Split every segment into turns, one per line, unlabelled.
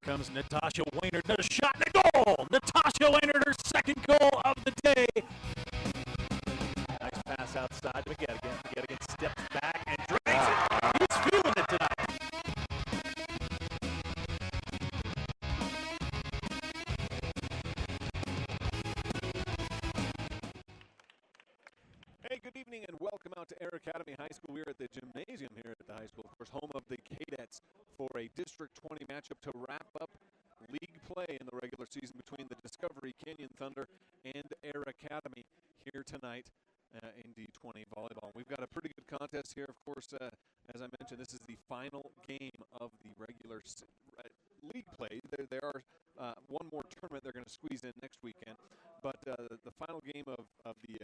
comes Natasha Waynard. Another shot and a goal. Natasha Waynard, her second goal of the day. Nice pass outside to McGettigan. McGettigan steps back and drags it. He's feeling it tonight.
Hey, good evening and welcome out to Air Academy High School. We're at the gymnasium here at the high school, of course, home of the Cadets for a District 20 matchup to wrap up league play in the regular season between the Discovery Canyon Thunder and Air Academy here tonight in D20 volleyball. We've got a pretty good contest here, of course. As I mentioned, this is the final game of the regular league play. There are one more tournament they're going to squeeze in next weekend, but the final game of the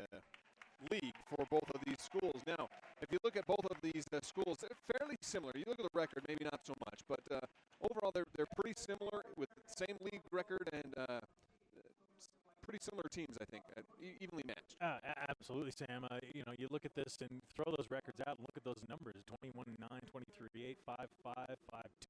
league for both of these schools. Now, if you look at both of these schools, they're fairly similar. You look at the record, maybe not so much, but overall they're pretty similar with the same league record and pretty similar teams, I think, evenly matched.
Absolutely, Sam. You look at this and throw those records out and look at those numbers: 21-9, 23-8, 5-5,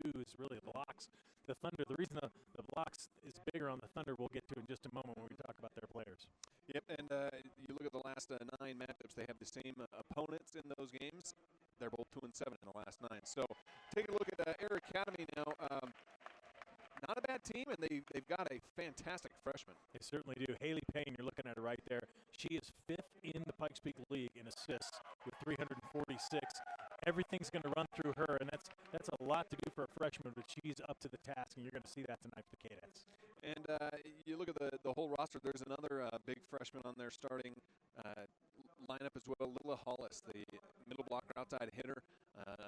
5-2 is really the blocks. The Thunder. The reason the blocks is bigger on the Thunder, we'll get to in just a moment when we talk about their players.
Yep, and you look at the last 9 matchups; they have the same opponents in those games. They're both 2-7 in the last 9. So take a look at Air Academy now. Not a bad team, and they've got a fantastic freshman.
They certainly do. Haley Payne, you're looking at her right there. She is 5th in the Pikes Peak League in assists with 346. Everything's going to run through her, and that's a lot to do for a freshman, but she's up to the task, and you're going to see that tonight for the Cadets.
And you look at the whole roster, there's another big freshman on their starting lineup as well, Lila Hollis, the middle blocker outside hitter,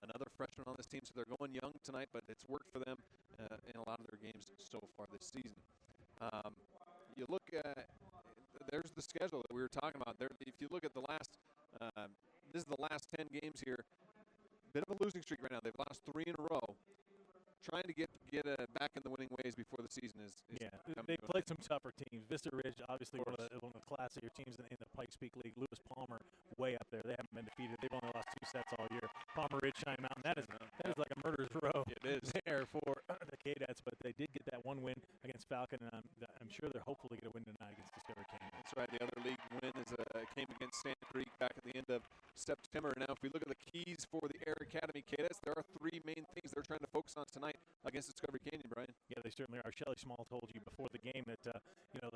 another freshman on this team. So they're going young tonight, but it's worked for them in a lot of their games so far this season. You look at, there's the schedule that we were talking about. There, if you look at the last, this is the last 10 games here. Bit of a losing streak right now. They've lost 3 in a row. Trying to get back in the winning ways before the season is
they played some tougher teams. Vista Ridge, obviously one of the classier teams in the Pikes Peak League. Lewis Palmer, way up there. They haven't been defeated. They've only lost 2 sets all year. Palmer Ridge, China Mountain. That is like a murderer's row.
It is
there for the Cadets, but they did get that one win against Falcon, and I'm sure they're hopeful to get a win tonight against Discovery Canyon.
That's right. The other league win came against Sand Creek back at the end of September. Now, if we look at the keys for the Air Academy Cadets, there are 3 main things they're trying to focus on tonight against Discovery Canyon, Brian.
Yeah, they certainly are. Shelly Small told you before the game that the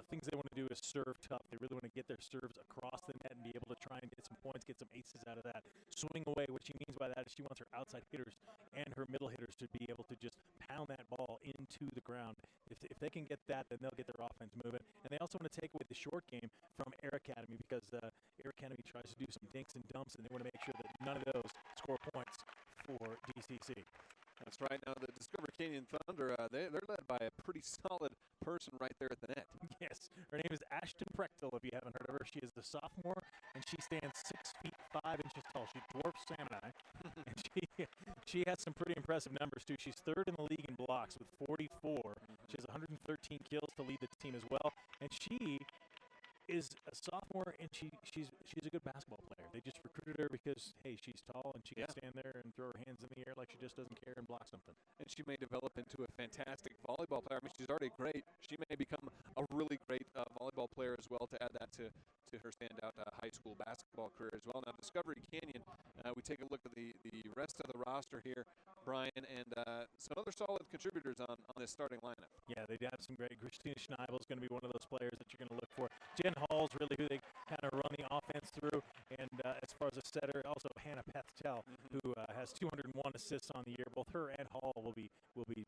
things they want to do is serve tough. They really want to get their serves across the net and be able to try and get some points, get some aces out of that. Swing away, what she means by that is she wants her outside hitters and her middle hitters to be able to just pound that ball into the ground. If they can get that, then they'll get their offense moving. And they also want to take away the short game from Air Academy because Air Academy tries to do some dinks and dumps, and they want to make sure that none of those score points for DCC.
That's right. Now, the Discovery Canyon Thunder, they're led by a pretty solid person right there at the net.
Yes. Her name is Ashton Prechtel, if you haven't heard of her. She is the sophomore, and she stands 6 feet 5 inches tall. She dwarfs Sam and I. And she has some pretty impressive numbers, too. She's 3rd in the league in blocks with 44. She has 113 kills to lead the team as well. And she is a sophomore, and she's a good basketball player. They just recruited her because, hey, she's tall and she can stand there and throw her hands in the air like she just doesn't care and block something.
And she may develop into a fantastic volleyball player. I mean, she's already great. She may become a really great volleyball player as well, to add that to her standout high school basketball career as well. Now, Discovery Canyon, we take a look at the rest of the roster here, Brian, and some other solid contributors on this starting lineup.
Yeah, they have some great. Christina Schneibel is going to be one of those players that you're going to look for. Jen Hall's really who they kind of run the offense through. And as far as a setter, also Hannah Pathtel, who has 201 assists on the year. Both her and Hall will be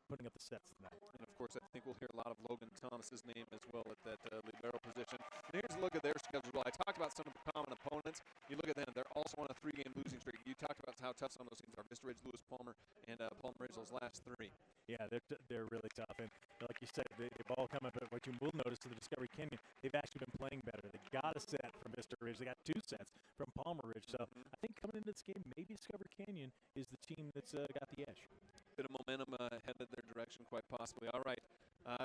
putting up the sets tonight.
And, of course, I think we'll hear a lot of Logan Thomas's name as well at that libero position. And here's a look at their schedule. I talked about some of the common opponents. You look at them. They're also on a 3-game losing streak. You talked about how tough some of those teams are. Vista Ridge, Lewis Palmer, and Palmer Ridge, those last 3.
Yeah, they're really tough. And like you said, they've all come up. But what you will notice to the Discovery Canyon, they've actually been playing better. They got a set from Vista Ridge. They got 2 sets from Palmer Ridge. So I think coming into this game, maybe Discovery Canyon is the team that's got the edge.
Bit of momentum headed their direction, quite possibly. All right,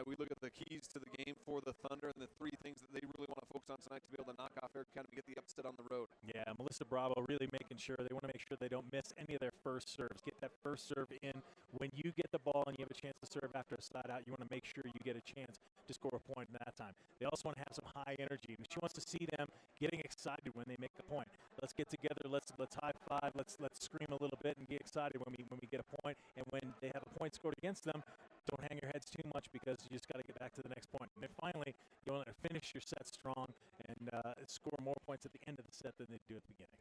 We look at the keys to the game for the Thunder and the three things that they really want to focus on tonight to be able to knock off Eric Academy, get the upset on the road.
Yeah, Melissa Bravo really making sure they want to make sure they don't miss any of their first serves. Get that first serve in. When you get the ball and you have a chance to serve after a side out, you want to make sure you get a chance to score a point in that time. They also want to have some high energy. She wants to see them getting excited when they make the point. Let's get together. Let's high five. Let's scream a little bit and get excited when we get a point. And when they have a point scored against them, don't hang your heads too much because you just got to get back to the next point. And then finally, you want to finish your set strong and score more points at the end of the set than they do at the beginning.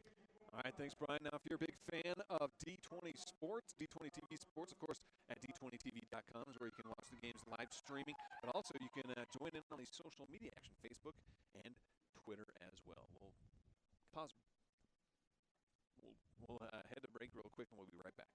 All right, thanks, Brian. Now, if you're a big fan of D20 Sports, D20 TV Sports, of course, at d20tv.com is where you can watch the games live streaming. But also, you can join in on the social media action, Facebook and Twitter as well. We'll pause. We'll head to break real quick, and we'll be right back.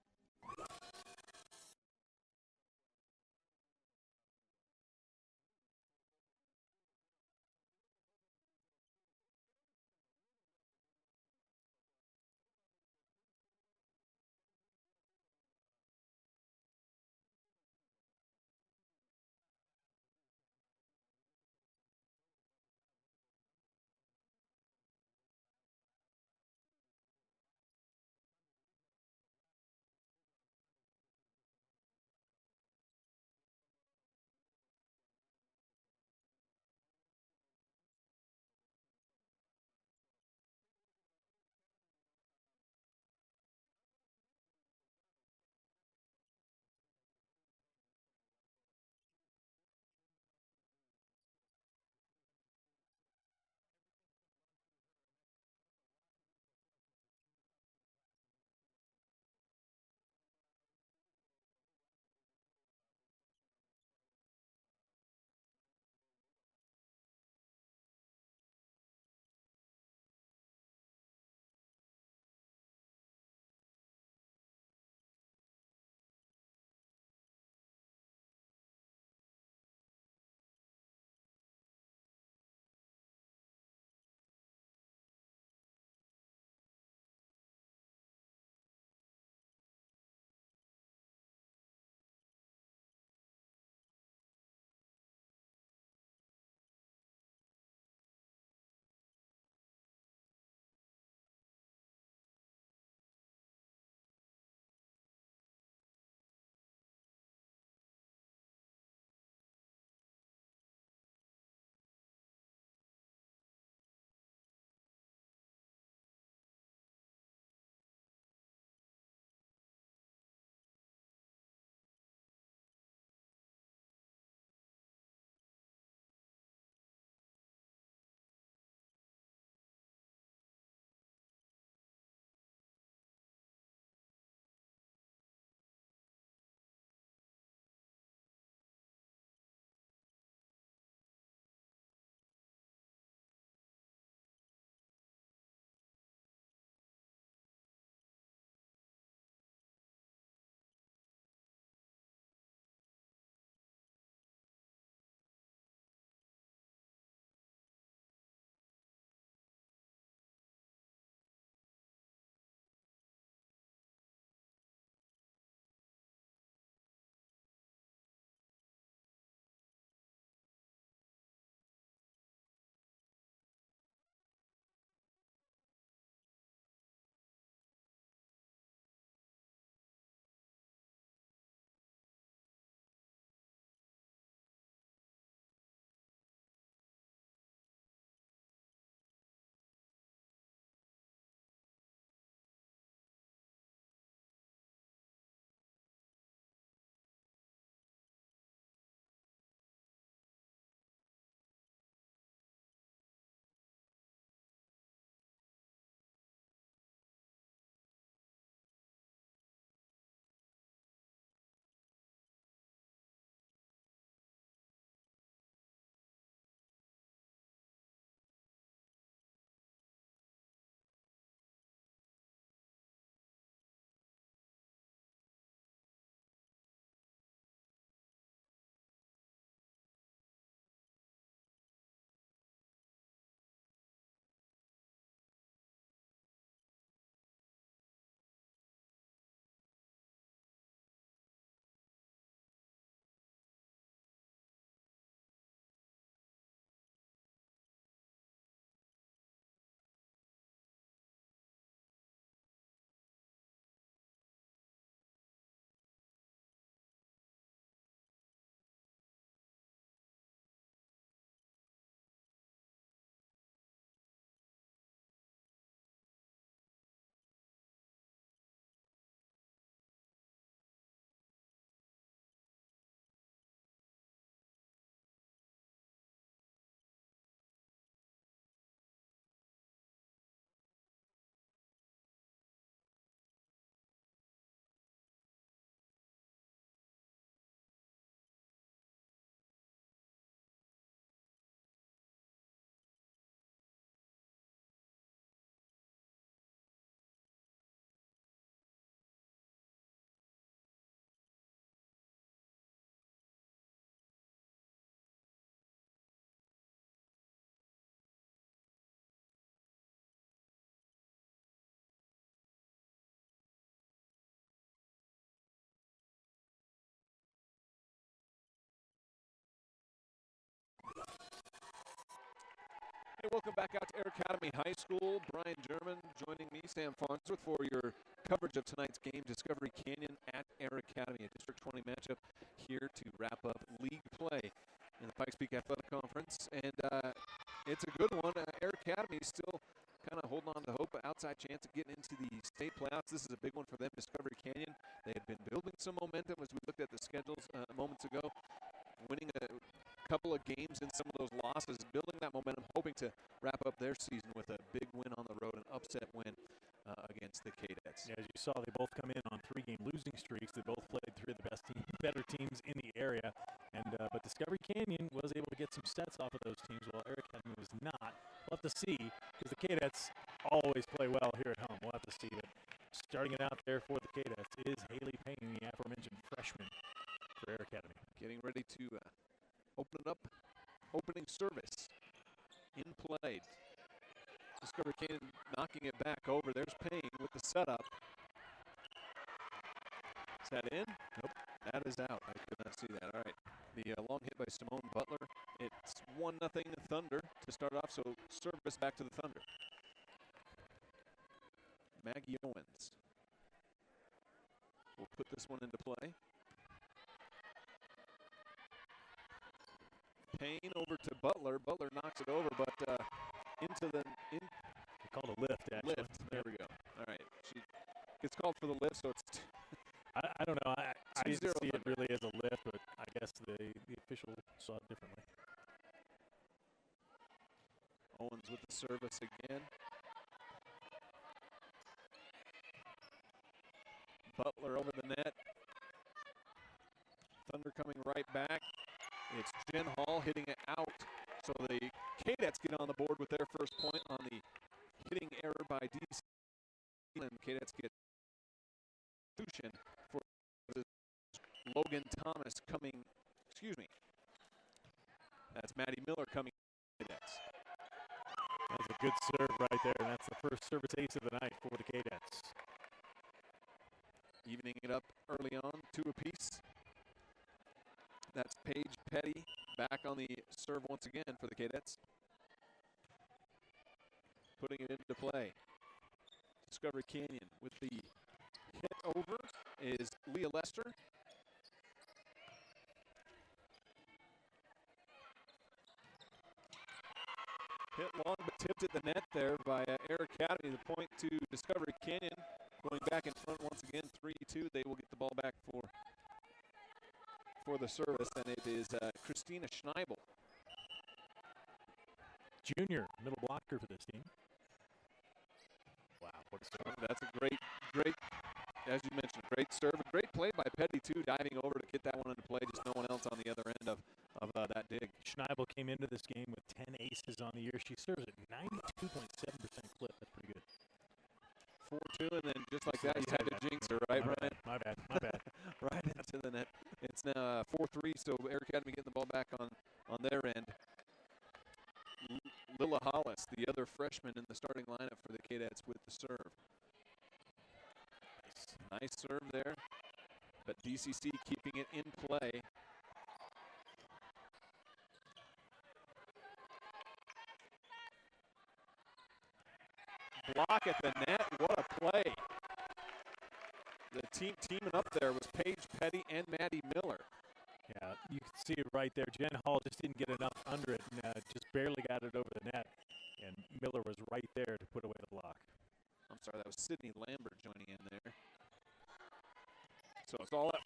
Hey, welcome back out to Air Academy High School. Brian German joining me, Sam Farnsworth, for your coverage of tonight's game, Discovery Canyon at Air Academy, a District 20 matchup here to wrap up league play in the Pikes Peak Athletic Conference. And it's a good one. Air Academy still kind of holding on to hope, outside chance of getting into the state playoffs. This is a big one for them. Discovery Canyon, they had been building some momentum as we looked at the schedules moments ago, winning a couple of games in some of those losses, building that momentum, hoping to wrap up their season with a big win on the road, an upset win against the Cadets.
Yeah, as you saw, they both come in on 3-game losing streaks. They both played three of the better teams in the area, and but Discovery Canyon was able to get some sets off of those teams, while Air Academy was not. We'll have to see, because the Cadets always play well here at home. We'll have to see. But starting it out there for the Cadets is Haley Payne, the aforementioned freshman for Air Academy.
Getting ready to open it up. Opening service in play. Discovery Canyon knocking it back over. There's Payne with the setup. Is that in? Nope. That is out. I could not see that. All right. The long hit by Simone Butler. It's 1-0 Thunder to start off, so service back to the Thunder. Maggie Owens will put this one into play. Payne over to Butler. Butler knocks it over, but into the
They called a lift, actually.
lift. There we go. All right. She gets called for the lift, so it's
I don't know. I didn't
2-0
see it
Thunder.
really as a lift, but I guess the official saw it differently.
Owens with the service again. Butler over the net. Thunder coming right back. It's Jen Hall hitting it out. So the Cadets get on the board with their first point on the hitting error by DC. And Cadets get substitution for Logan Thomas coming, that's Maddie Miller coming. Cadets.
That's a good serve right there, and that's the first service ace of the night for the Cadets.
Evening it up early on, 2 apiece. That's Paige Petty back on the serve once again for the Cadets. Putting it into play. Discovery Canyon with the hit over is Leah Lester. Hit long but tipped at the net there by Air Academy. The point to Discovery Canyon. Going back in front once again, 3-2. They will get the ball back for the service, and it is Christina Schneibel.
Junior, middle blocker for this team. Wow, what a serve.
That's a great, as you mentioned, great serve. A great play by Petty, too, diving over to get that one into play. Just no one else on the other end of that dig.
Schneibel came into this game with 10 aces on the year. She serves at 92.7% clip. That's pretty good.
4-2, and then just like that, you had to jinx her, right, Brian?
My bad.
Right into the net. It's now 4-3, so Air Academy getting the ball back on their end. Lilla Hollis, the other freshman in the starting lineup for the Cadets with the serve. Nice serve there, but DCC keeping it in play. Block at the net, what a play. The team teaming up there was Paige Petty and Maddie Miller.
Yeah, you can see it right there. Jen Hall just didn't get enough under it, and just barely got it over the net. And Miller was right there to put away the block.
I'm sorry, that was Sydney Lambert joining in there. So it's all up.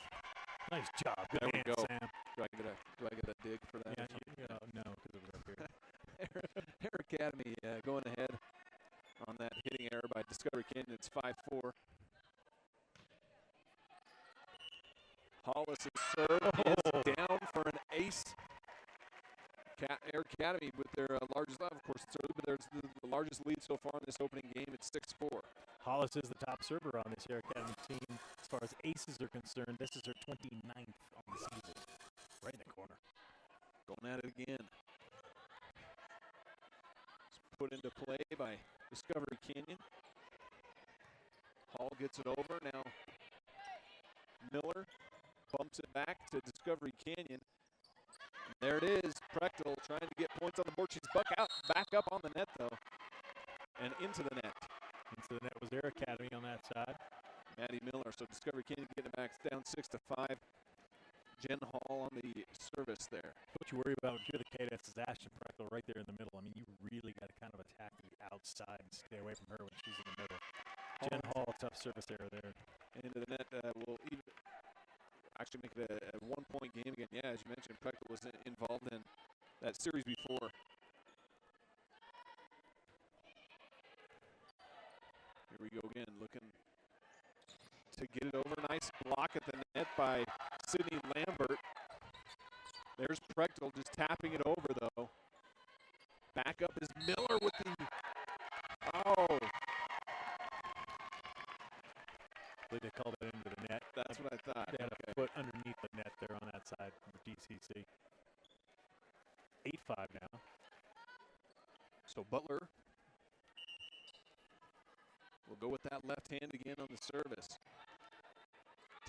Nice job. Good
There we
hand,
go.
Sam.
Do I get a dig for that?
Yeah, no, because it was up here.
Air Academy going ahead on that hitting error by Discovery Canyon. It's 5-4. Hollis' serve is down for an ace. Air Academy with their largest, of course, it's early, but there's the largest lead so far in this opening game. It's 6-4.
Hollis is the top server on this Air Academy team. As far as aces are concerned, this is her 29th on the season. Right in the corner.
Going at it again. It's put into play by Discovery Canyon. Hall gets it over. Now Miller bumps it back to Discovery Canyon. There it is. Prechtel trying to get points on the board. She's back up on the net, though, and into the net.
Into the net was their academy on that side.
Maddie Miller. So Discovery Canyon getting it back down 6-5. Jen Hall on the service there.
What you worry about when you're the Cadets is Ashton Prechtel right there in the middle. I mean, you really got to kind of attack the outside and stay away from her when she's in the middle. Jen Hall, tough service error there.
Into the net will even actually make it a 1-point game again. Yeah, as you mentioned, Prechtel was involved in that series before. Here we go again, looking to get it over. Nice block at the net by Sydney Lambert. There's Prechtel just tapping it over, though. Back up is Miller with the, oh.
I believe they called it into the net.
That's what I thought.
They had a foot underneath the net there on that side for DCC. 8-5 now.
So Butler will go with that left hand again on the service.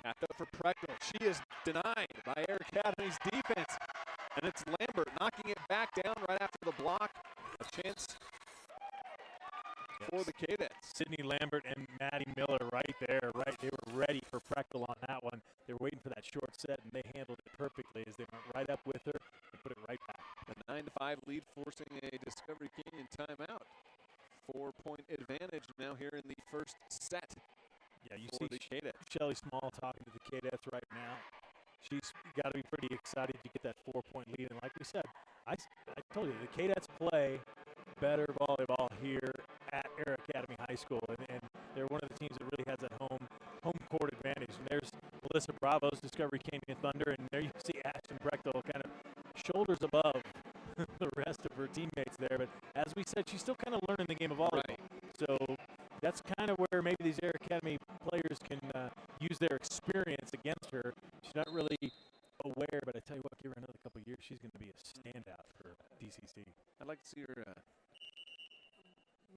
Tapped up for Prechtel. She is denied by Air Academy's defense. And it's Lambert knocking it back down right after the block. A chance for the Cadets.
Sydney Lambert and Maddie Miller right there. They were ready for Prechtel on that one. They were waiting for that short set, and they handled it perfectly as they went right up with her and put it right back.
The 9-5 lead forcing a Discovery Canyon timeout. 4-point advantage now here in the first set.
Yeah, you
see
the
Cadets.
Shelly Small talking to the Cadets right now. She's got to be pretty excited to get that 4-point lead. And like we said, I told you, the Cadets play better volleyball here at Air Academy High School. And they're one of the teams that really has that home court advantage. And there's Melissa Bravo's Discovery Canyon Thunder. And there you see Ashton Prechtel kind of shoulders above the rest of her teammates there. But as we said, she's still kind of learning the game of volleyball.
Right.
So that's kind of where maybe these Air Academy players can use their experience against her. She's not really aware, but I tell you what, give her another couple of years, she's going to be a standout for DCC.
I'd like to see her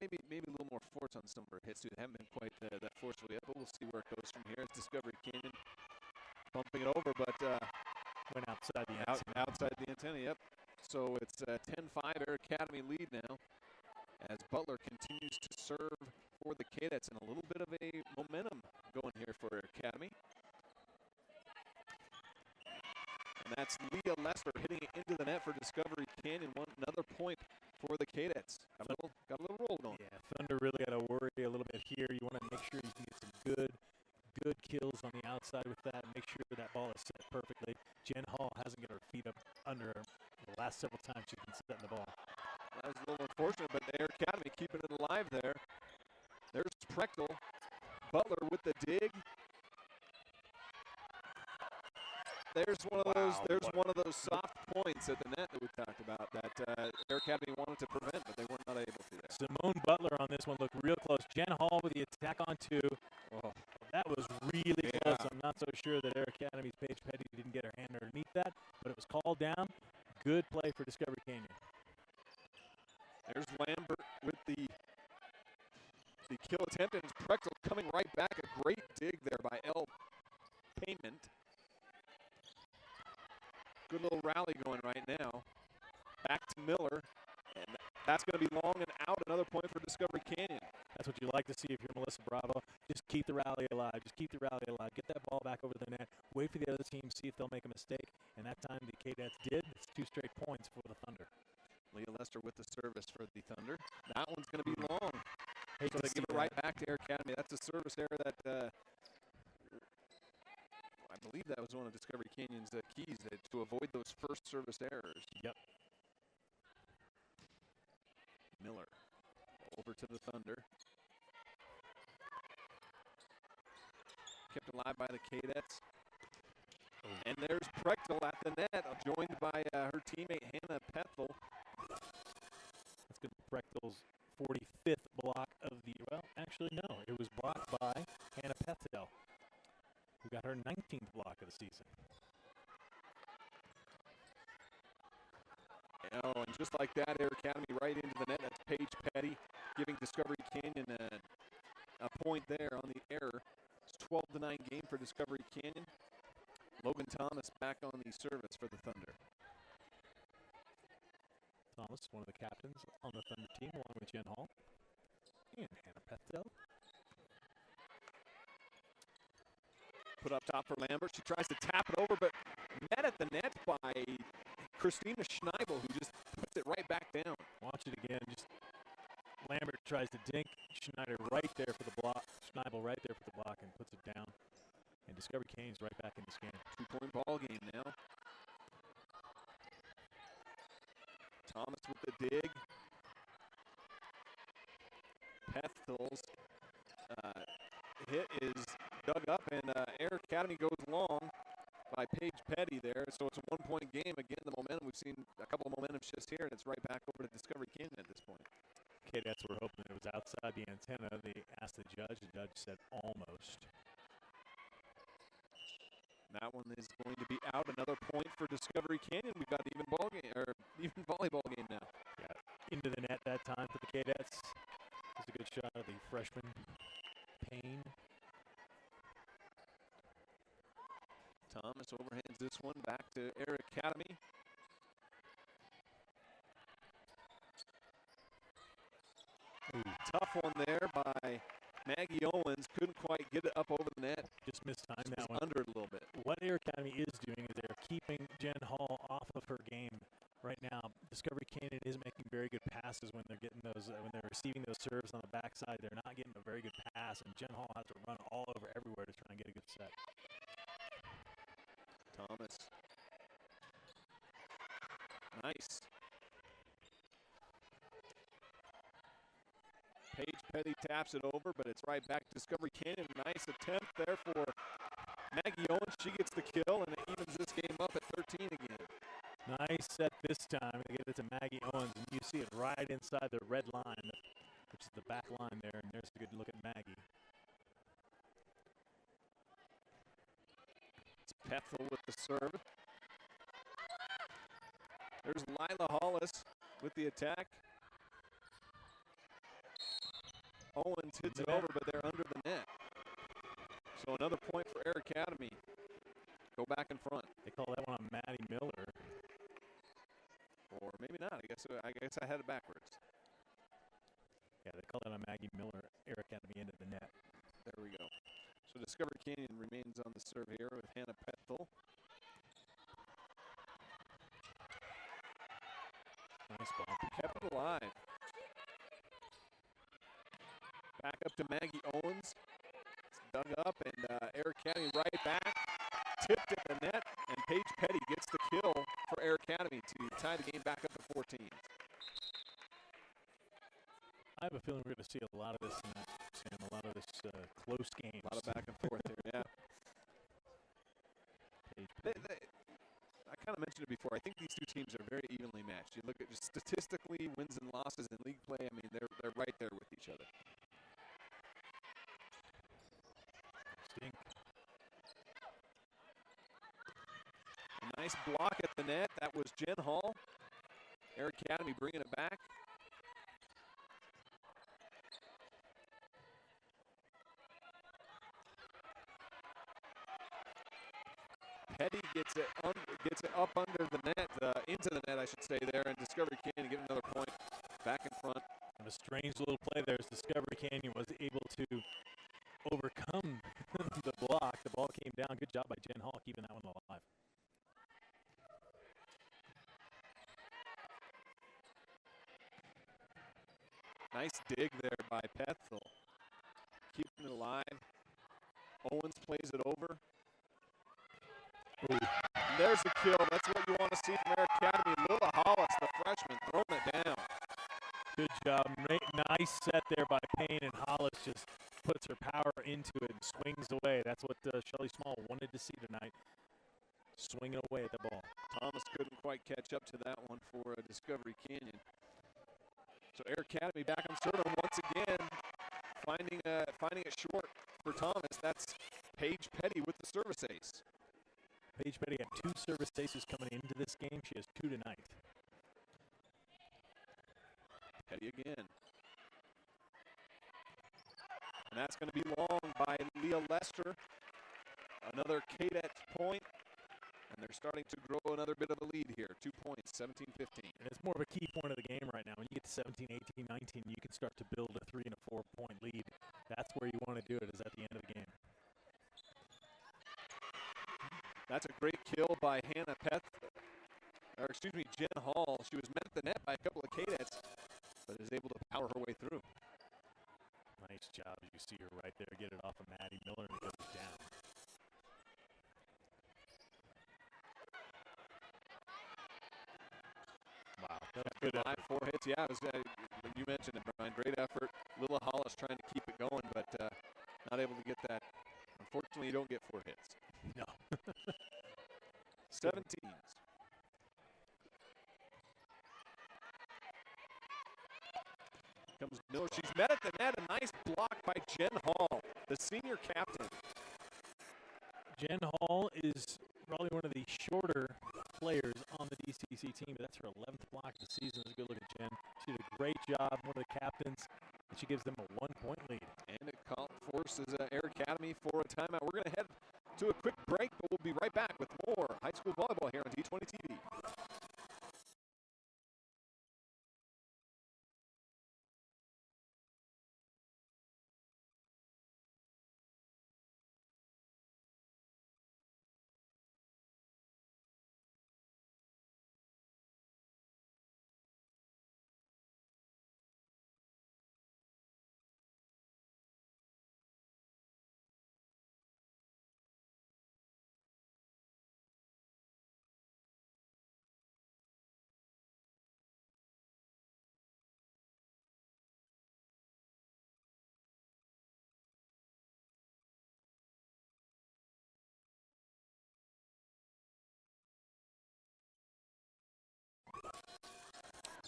maybe a little more force on some of her hits too. They haven't been quite that forceful yet, but we'll see where it goes from here. It's Discovery Canyon bumping it over, but
went outside the antenna.
Outside the antenna, yep. So it's 10-5 Air Academy lead now as Butler continues to serve for the Cadets, and a little bit of a momentum going here for Air Academy. And that's Leah Lester hitting it into the net for Discovery Canyon. Another point for the Cadets. Got a little roll going.
Yeah, Thunder really got to worry a little bit here. You want to make sure you can get some good kills on the outside with that. Make sure that ball is set perfectly. Jen Hall hasn't got her feet up under her the last several times she's been setting the ball.
That was a little unfortunate, but Air Academy keeping it alive there. There's Prechtel. Butler with the dig. There's one of those. There's one of those soft points at the net that we talked about that Air Academy wanted to prevent, but they were not able to. There.
Simone Butler on this one looked real close. Jen Hall with the attack on two. Oh, that was really close. I'm not so sure that Air Academy's Paige Petty didn't get her hand underneath that, but it was called down. Good play for Discovery Canyon.
There's Lambert with the kill attempt, and it's Prechtel coming right back. A great dig there by Elle Payment. Good little rally going right now. Back to Miller, and that's going to be long and out. Another point for Discovery Canyon.
That's what you like to see if you're Melissa Bravo. Just keep the rally alive. Just keep the rally alive. Get that ball back over the net. Wait for the other team, see if they'll make a mistake. And that time the Cadets did. It's 2 straight points for the Thunder.
Leah Lester with the service for the Thunder. That one's going to be long.
Hate
so
to
they give it
see
right back to Air Academy. That's a service error that I believe that was one of Discovery Canyon's keys to avoid those first service errors.
Yep.
Miller over to the Thunder. Kept alive by the Cadets. Oh. And there's Prechtel at the net, joined by her teammate Hannah Pethel.
That's going to be Prechtel's 45th block of the, well, actually no, it was blocked by Hannah Pethel, who got her 19th block of the season.
Oh, and just like that, Air Academy right into the net. That's Paige Petty giving Discovery Canyon a point there on the error. It's 12-9 game for Discovery Canyon. Logan Thomas back on the service for the Thunder.
Thomas, one of the captains on the Thunder team, along with Jen Hall and Hannah Pethel.
Put up top for Lambert. She tries to tap it over, but met at the net by Christina Schneibel, who just puts it right back down.
Watch it again. Just Lambert tries to dink Schneider right there for the block. Schneibel right there for the block and puts it down. And Discovery Cane's right back in this game.
2-point ball game now. Thomas with the dig. Pethel's hit is dug up, and Air Academy goes long by Paige Petty there. So it's a 1-point game. Again, the momentum, we've seen a couple of momentum shifts here, and it's right back over to Discovery Canyon at this point.
Cadets were hoping it was outside the antenna. They asked the judge. The judge said almost.
That one is going to be out. Another point for Discovery Canyon. We've got an even ball game, or even volleyball game now.
Yeah, into the net that time for the Cadets. It was a good shot of the freshman, Payne.
Thomas overhands this one back to Air Academy. Ooh, tough one there by Maggie Owens. Couldn't quite get it up over the net.
Just missed time
Just
that one.
under it a little bit.
What Air Academy is doing is they're keeping Jen Hall off of her game right now. Discovery Canyon is making very good passes when they're getting those, when they're receiving those serves on the backside. They're not getting a very good pass, and Jen Hall has to run all over everywhere to try and get a good set.
Thomas. Nice. Paige Petty taps it over, but it's right back to Discovery Canyon. Nice attempt there for Maggie Owens. She gets the kill, and it evens this game up at 13 again.
Nice set this time. They get it to Maggie Owens, and you see it right inside the red line, which is the back line there, and there's a good look at Maggie.
It's Pethel with the serve. There's Lila Hollis with the attack. Owens hits it over, but they're under the net. So another point for Air Academy. Go back in front.
They call that one on Maddie Miller.
Or maybe not. I guess I had it backwards.
Yeah, they call that on Maggie Miller. Air Academy into the net.
There we go. So Discovery Canyon remains on the serve here with Hannah Pethel.
Nice ball.
Kept it alive. Back up to Maggie Owens. It's dug up, and Air Academy right back. Tipped at the net, and Paige Petty gets the kill for Air Academy to tie the game back up to 14.
I have a feeling we're going to see a lot of this tonight, Sam. A lot of this close games.
A lot of back and forth here, yeah. I kind of mentioned it before. I think these two teams are very evenly matched. You look at just statistically, wins and losses in league play. I mean, they're right there with each other.
Stink.
A nice block at the net. That was Jen Hall. Air Academy bringing it back. Petty gets it up under the net, into the net, I should say, there, and Discovery Canyon get another point back in front.
And a strange little play there as Discovery Canyon was able to overcome the block. The ball came down. Good job by Jen Hall keeping that one alive.
Nice dig there by Pethel. Keeping it alive. Owens plays it over.
Ooh.
There's the kill. That's what you want to see from Air Academy. Lila Hollis, the freshman, throwing it down.
Good job. Nice set there by Payne, and Hollis just puts her power into it and swings away. That's what Shelly Small wanted to see tonight. Swinging away at the ball.
Thomas couldn't quite catch up to that one for Discovery Canyon. So Air Academy back on serve once again, finding it short for Thomas. That's Paige Petty with the service ace.
Paige Petty had 2 service aces coming into this game. She has 2 tonight.
Petty again. And that's going to be long by Leah Lester. Another cadet point. And they're starting to grow another bit of a lead here. 2 points, 17-15.
And it's more of a key point of the game right now. When you get to 17, 18, 19, you can start to build a 3- and a 4-point lead. That's where you want to do it, is at the end of the game.
That's a great kill by Jen Hall. She was met at the net by a couple of cadets, but is able to power her way through.
Nice job. You see her right there. Get it off of Maddie Miller, and it goes down. Wow, that was good effort.
4 hits. Yeah, it was, you mentioned it, Brian. Great effort. Lila Hollis trying to keep it going, but not able to get that. Unfortunately, you don't get 4 hits.
No.
17s. Comes Miller. She's met at the net. A nice block by Jen Hall, the senior captain.
Jen Hall is probably one of the shorter players on the DCC team, but that's her 11th block of the season. Let's go look at Jen. She did a great job, one of the captains, and she gives them a 1-point lead.
And it forces Air Academy for a timeout. We're going to head to a quick break, but we'll be right back with more high school volleyball here on D20 TV.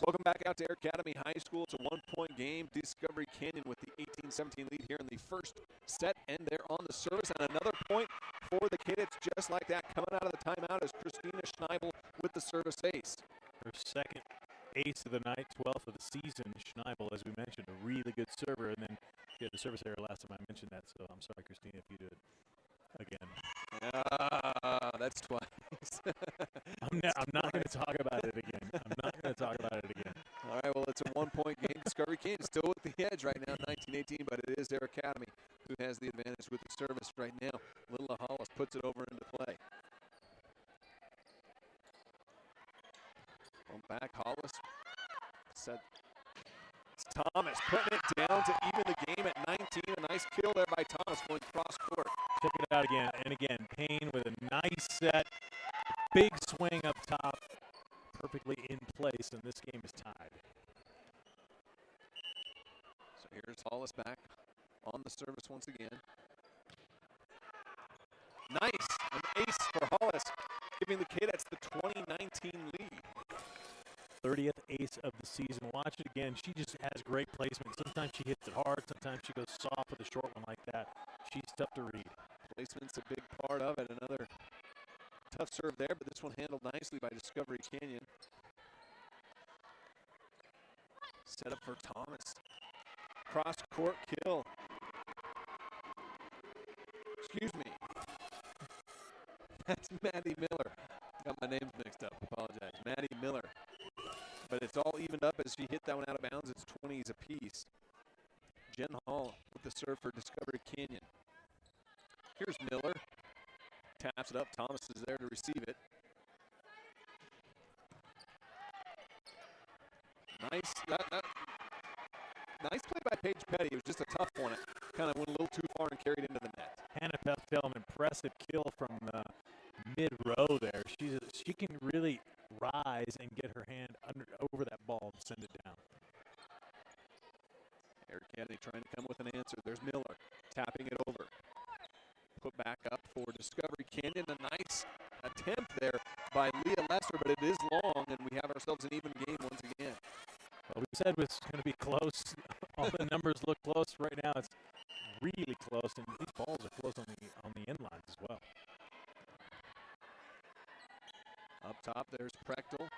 Welcome back out to Air Academy High School. It's a 1-point game. Discovery Canyon with the 18-17 lead here in the first set, and they're on the service. And another point for the Cadets just like that. Coming out of the timeout is Christina Schneibel with the service ace.
Her second ace of the night, 12th of the season. Schneibel, as we mentioned, a really good server, and then she had the service error last time I mentioned that, so I'm sorry, Christina, if you do it again.
That's twice.
I'm not going to talk about it again. I'm not going to talk about it again.
All right, well, it's a 1-point game. Discovery Canyon still with the edge right now, 19-18, but it is Air Academy who has the advantage with the service right now. Lila Hollis puts it over into play. Well, back, Hollis. Set. It's Thomas putting it down to even the game at 19. A nice kill there by Thomas going cross court.
Check it out again. And again, Payne with a nice set. Big swing up top. Perfectly in place, and this game is tied.
So here's Hollis back on the service once again. Nice. An ace for Hollis, giving the Cadets the 2019 lead.
30th ace of the season. Watch it again. She just has great placement. Sometimes she hits it hard. Sometimes she goes soft with a short one like that. She's tough to read.
Placement's a big part of it. Another tough serve there, but this one handled nicely by Discovery Canyon. Set up for Thomas. Cross court kill. Excuse me. That's Maddie Miller. Got my names mixed up. Apologize. Maddie Miller. But it's all evened up as she hit that one out of bounds. It's 20s apiece. Jen Hall with the serve for Discovery Canyon. Here's Miller. Taps it up. Thomas is there to receive it. Nice. Nice play by Paige Petty. It was just a tough one. It kind of went a little too far and carried into the net.
Hannah Peftel, an impressive kill from mid-row there. She can really rise and get her hand over that ball and send it down.
Air Academy trying to come with an answer. There's Miller tapping it over. Put back up for Discovery Canyon. A nice attempt there by Leah Lesser, but it is long, and we have ourselves an even game once again.
Well, we said it was going to be close. All the numbers look close. Right now it's really close, and these balls are close on the end lines as well.
Up top, there's Prechtel.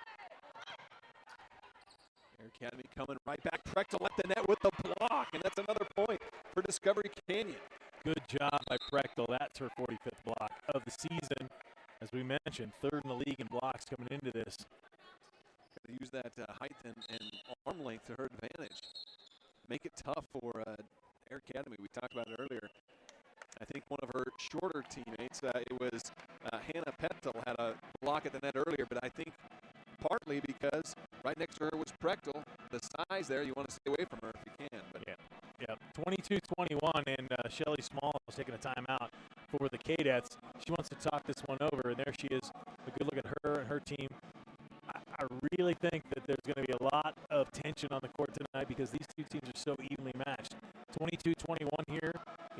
Air Academy coming right back. Prechtel at the net with the block, and that's another point for Discovery Canyon.
Good job by Prechtel. That's her 45th block of the season. As we mentioned, third in the league in blocks coming into this.
Got to use that height and arm length to her advantage. Make it tough for Air Academy. We talked about it earlier. I think one of her shorter teammates, it was Hannah Petzel, had a block at the net earlier, but I think partly because right next to her was Prechtel. The size there, you want to stay away from her if you can. But
yeah, 22-21, and Shelly Small is taking a timeout for the Cadettes. She wants to talk this one over, and there she is. A good look at her and her team. I really think that there's going to be a lot of tension on the court tonight because these two teams are so evenly matched. 22-21 here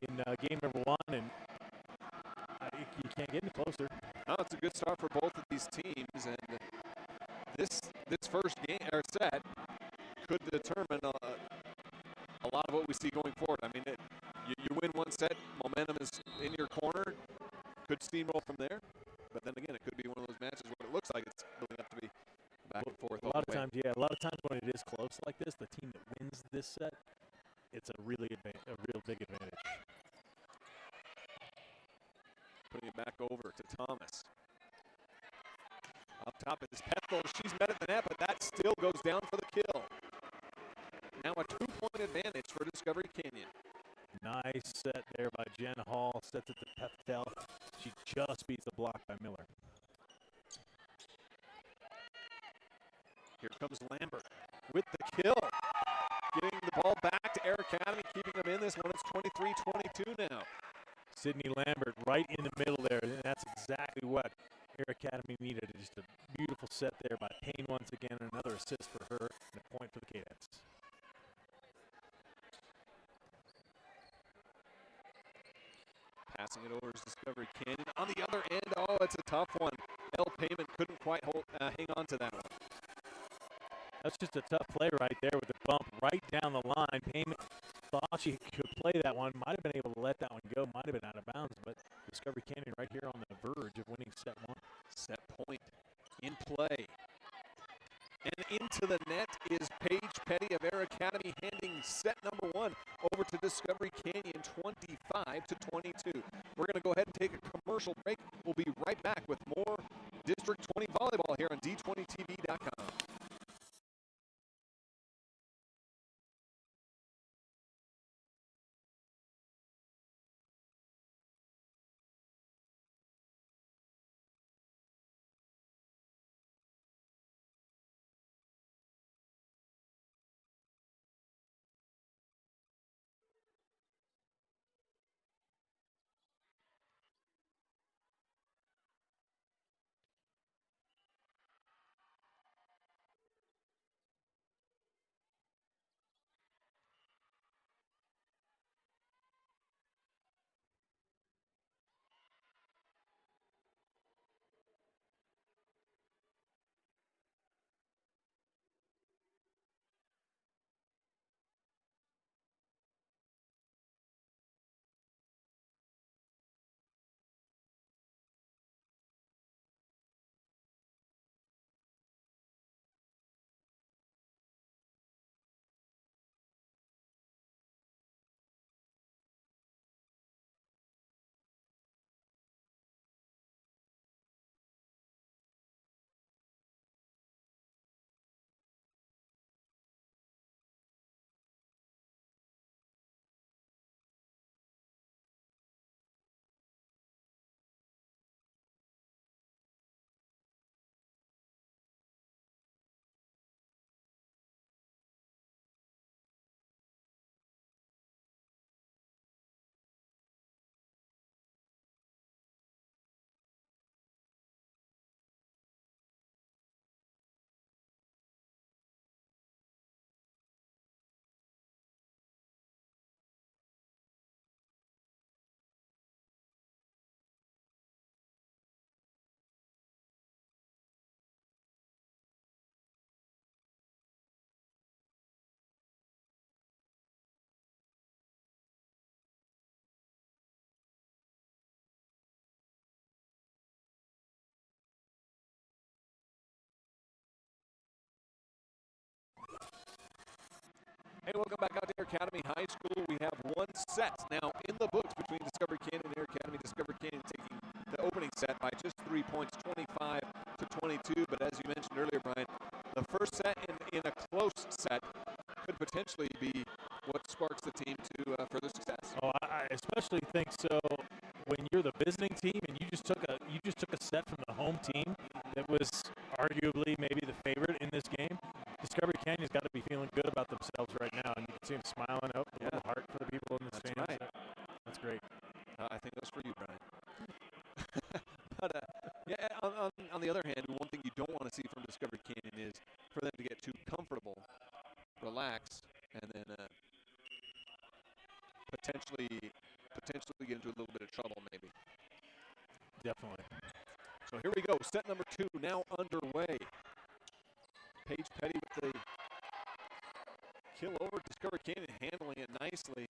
in game number one, and you can't get any closer.
No, it's a good start for both of these teams, and this first game or set could determine a lot of what we see going forward. I mean, you win one set, momentum is in your corner, could steamroll from there, but then again, it could be one of those matches where it looks like it's building up to be back and forth.
A lot of times when it is close like this, the team that wins this set, it's a real big advantage.
Putting it back over to Thomas. Up top is Petzel. She's met at the net, but that still goes down for the kill. Now a 2-point advantage for Discovery Canyon.
Nice set there by Jen Hall. Sets it to Petzel. She just beats the block by Miller.
Here comes Lambert with the kill. Getting the ball back to Air Academy, keeping them in this one. It's 23-22 now.
Sydney Lambert right in the middle there, and that's exactly what Air Academy needed. Just a beautiful set there by Payne once again, and another assist for her, and a point for the Cadettes.
Passing it over is Discovery Canyon. On the other end, oh, it's a tough one. El Payment couldn't quite hang on to that one.
That's just a tough play right there with the bump right down the line. Payment thought she could play that one, might have been able to let that one go, might have been out of bounds, but Discovery Canyon right here on the verge of winning set one.
Set point in play. And into the net is Paige Petty of Air Academy, handing set number one over to Discovery Canyon, 25-22. We're going to go ahead and take a commercial break. We'll be right back with more District 20 volleyball here on D20TV.com. Hey, welcome back out to Air Academy High School. We have one set now in the books between Discovery Canyon and Air Academy. Discovery Canyon taking the opening set by just 3 3 points, 25-22. But as you mentioned earlier, Brian, the first set in a close set could potentially be what sparks the team to further success.
Oh, I especially think so when you're the visiting team and you just took a set from the home team that was arguably maybe the favorite in this game. Discovery Canyon's got to be feeling good about themselves right now, and you can see them smiling up, a little heart for the people in the stands.
Right.
That's great.
I think that's for you, Brian. But yeah, on the other hand, one thing you don't want to see from Discovery Canyon is for them to get too comfortable, relax, and then potentially get into a little bit of trouble, maybe.
Definitely.
So here we go. Set number 2 now underway. Paige Petty with the kill over. Discovery Canyon handling it nicely.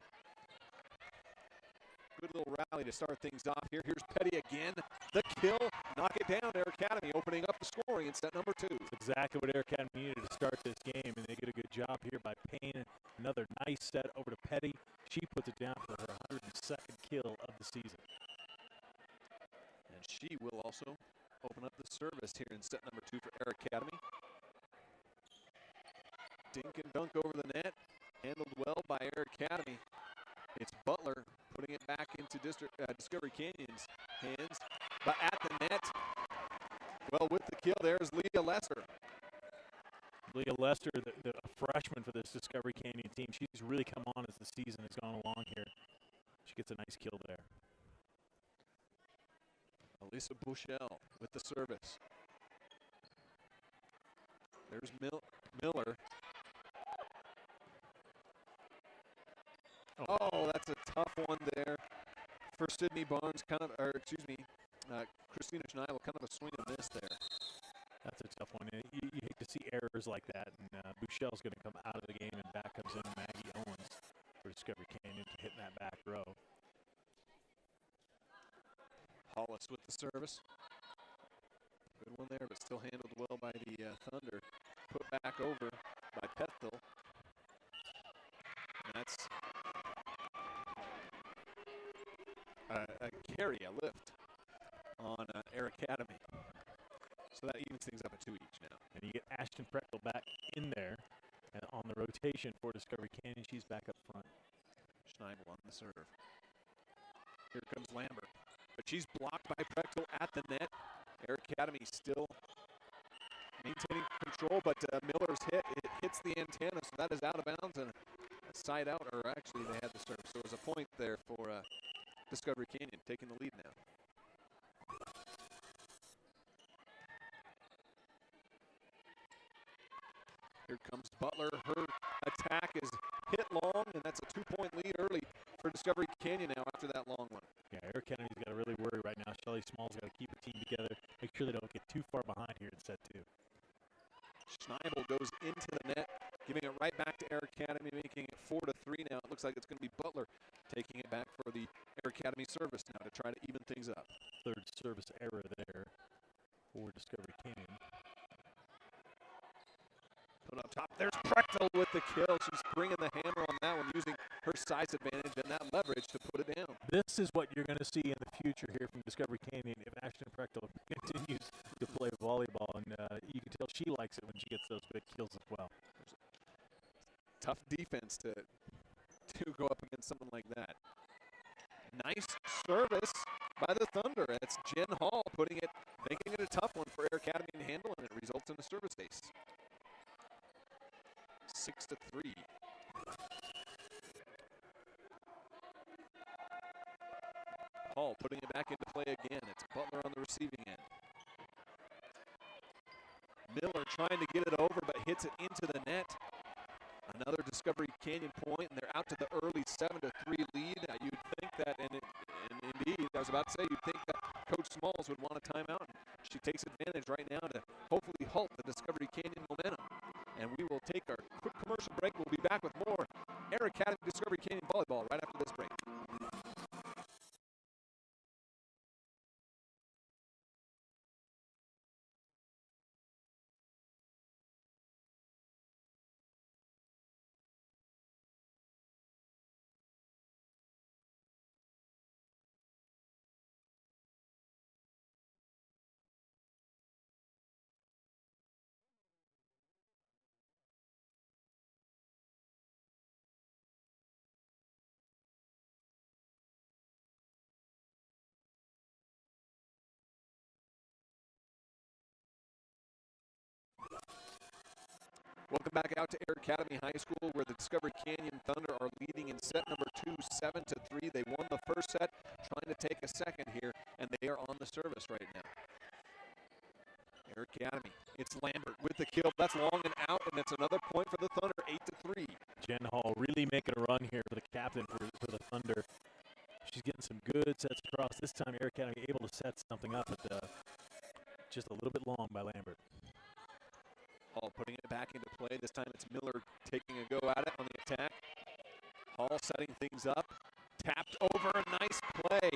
Good little rally to start things off here. Here's Petty again. The kill. Knock it down. Air Academy opening up the scoring in set number 2.
That's exactly what Air Academy needed to start this game, and they get a good job here by Payne. Another nice set over to Petty. She puts it down for her 102nd kill of the season.
And she will also open up the service here in set number 2 for Air Academy. Dink and dunk over the net. Handled well by Air Academy. It's Butler putting it back into Discovery Canyon's hands. But at the net, well, with the kill, there's Leah Lester.
Leah Lester, the freshman for this Discovery Canyon team, she's really come on as the season has gone along here. She gets a nice kill there.
Elisa Bushell with the service. There's Miller. Oh, that's a tough one there for Sydney Barnes, Christina Schneider, kind of a swing and miss there.
That's a tough one. You hate to see errors like that, and Bushell's going to come out of the game, and back comes in Maggie Owens for Discovery Canyon to hit in that back row.
Hollis with the service. Good one there, but still handled well by the Thunder. Put back over by Pethel. And that's a carry, a lift on Air Academy. So that evens things up at 2 each now.
And you get Ashton Prechtel back in there and on the rotation for Discovery Canyon. She's back up front.
Schneibel on the serve. Here comes Lambert. But she's blocked by Prechtel at the net. Air Academy still maintaining control, but Miller's hit. It hits the antenna, so that is out of bounds and a side out, or actually they had the serve. So it was a point there for Discovery Canyon taking the lead now. Here comes Butler. Her attack is hit long, and that's a 2-point lead early for Discovery Canyon now after that long one.
Yeah, Air Academy's got to really worry right now. Shelly Small's got to keep her team together, make sure they don't get too far behind here in set 2.
Schneibel goes into the net, giving it right back to Air Academy, making it 4-3 now. It looks like it's going to be Butler taking it back for the Air Academy service now to try to even things up.
Third service error there for Discovery Canyon.
Put up top. There's Prechtel with the kill. She's bringing the hammer on that one, using her size advantage and that leverage to put it down.
This is what you're going to see in the future here from Discovery Canyon if Ashton Prechtel continues to play volleyball, and you can tell she likes it when she gets those big kills as well.
Tough defense to go up against someone like that. Nice service by the Thunder. That's Jen Hall making it a tough one for Air Academy to handle, and it results in a service ace. 6-3. Hall putting it back into play again. It's Butler on the receiving end. Miller trying to get it over, but hits it into the net. Another Discovery Canyon point, and they're out to the early 7-3 lead. You'd think that, and indeed, I was about to say, you'd think that Coach Smalls would want a timeout. She takes advantage right now to hopefully halt the Discovery Canyon momentum. And we will take our quick commercial break. We'll be back with more Air Academy Discovery Canyon Volleyball right after this break. Welcome back out to Air Academy High School, where the Discovery Canyon Thunder are leading in set number 2, 7-3. They won the first set, trying to take a second here, and they are on the service right now. Air Academy, it's Lambert with the kill. That's long and out, and it's another point for the Thunder, 8-3.
Jen Hall really making a run here for the captain for the Thunder. She's getting some good sets across. This time, Air Academy able to set something up, but just a little bit long by Lambert.
Hall putting it back into play. This time it's Miller taking a go at it on the attack. Hall setting things up. Tapped over, a nice play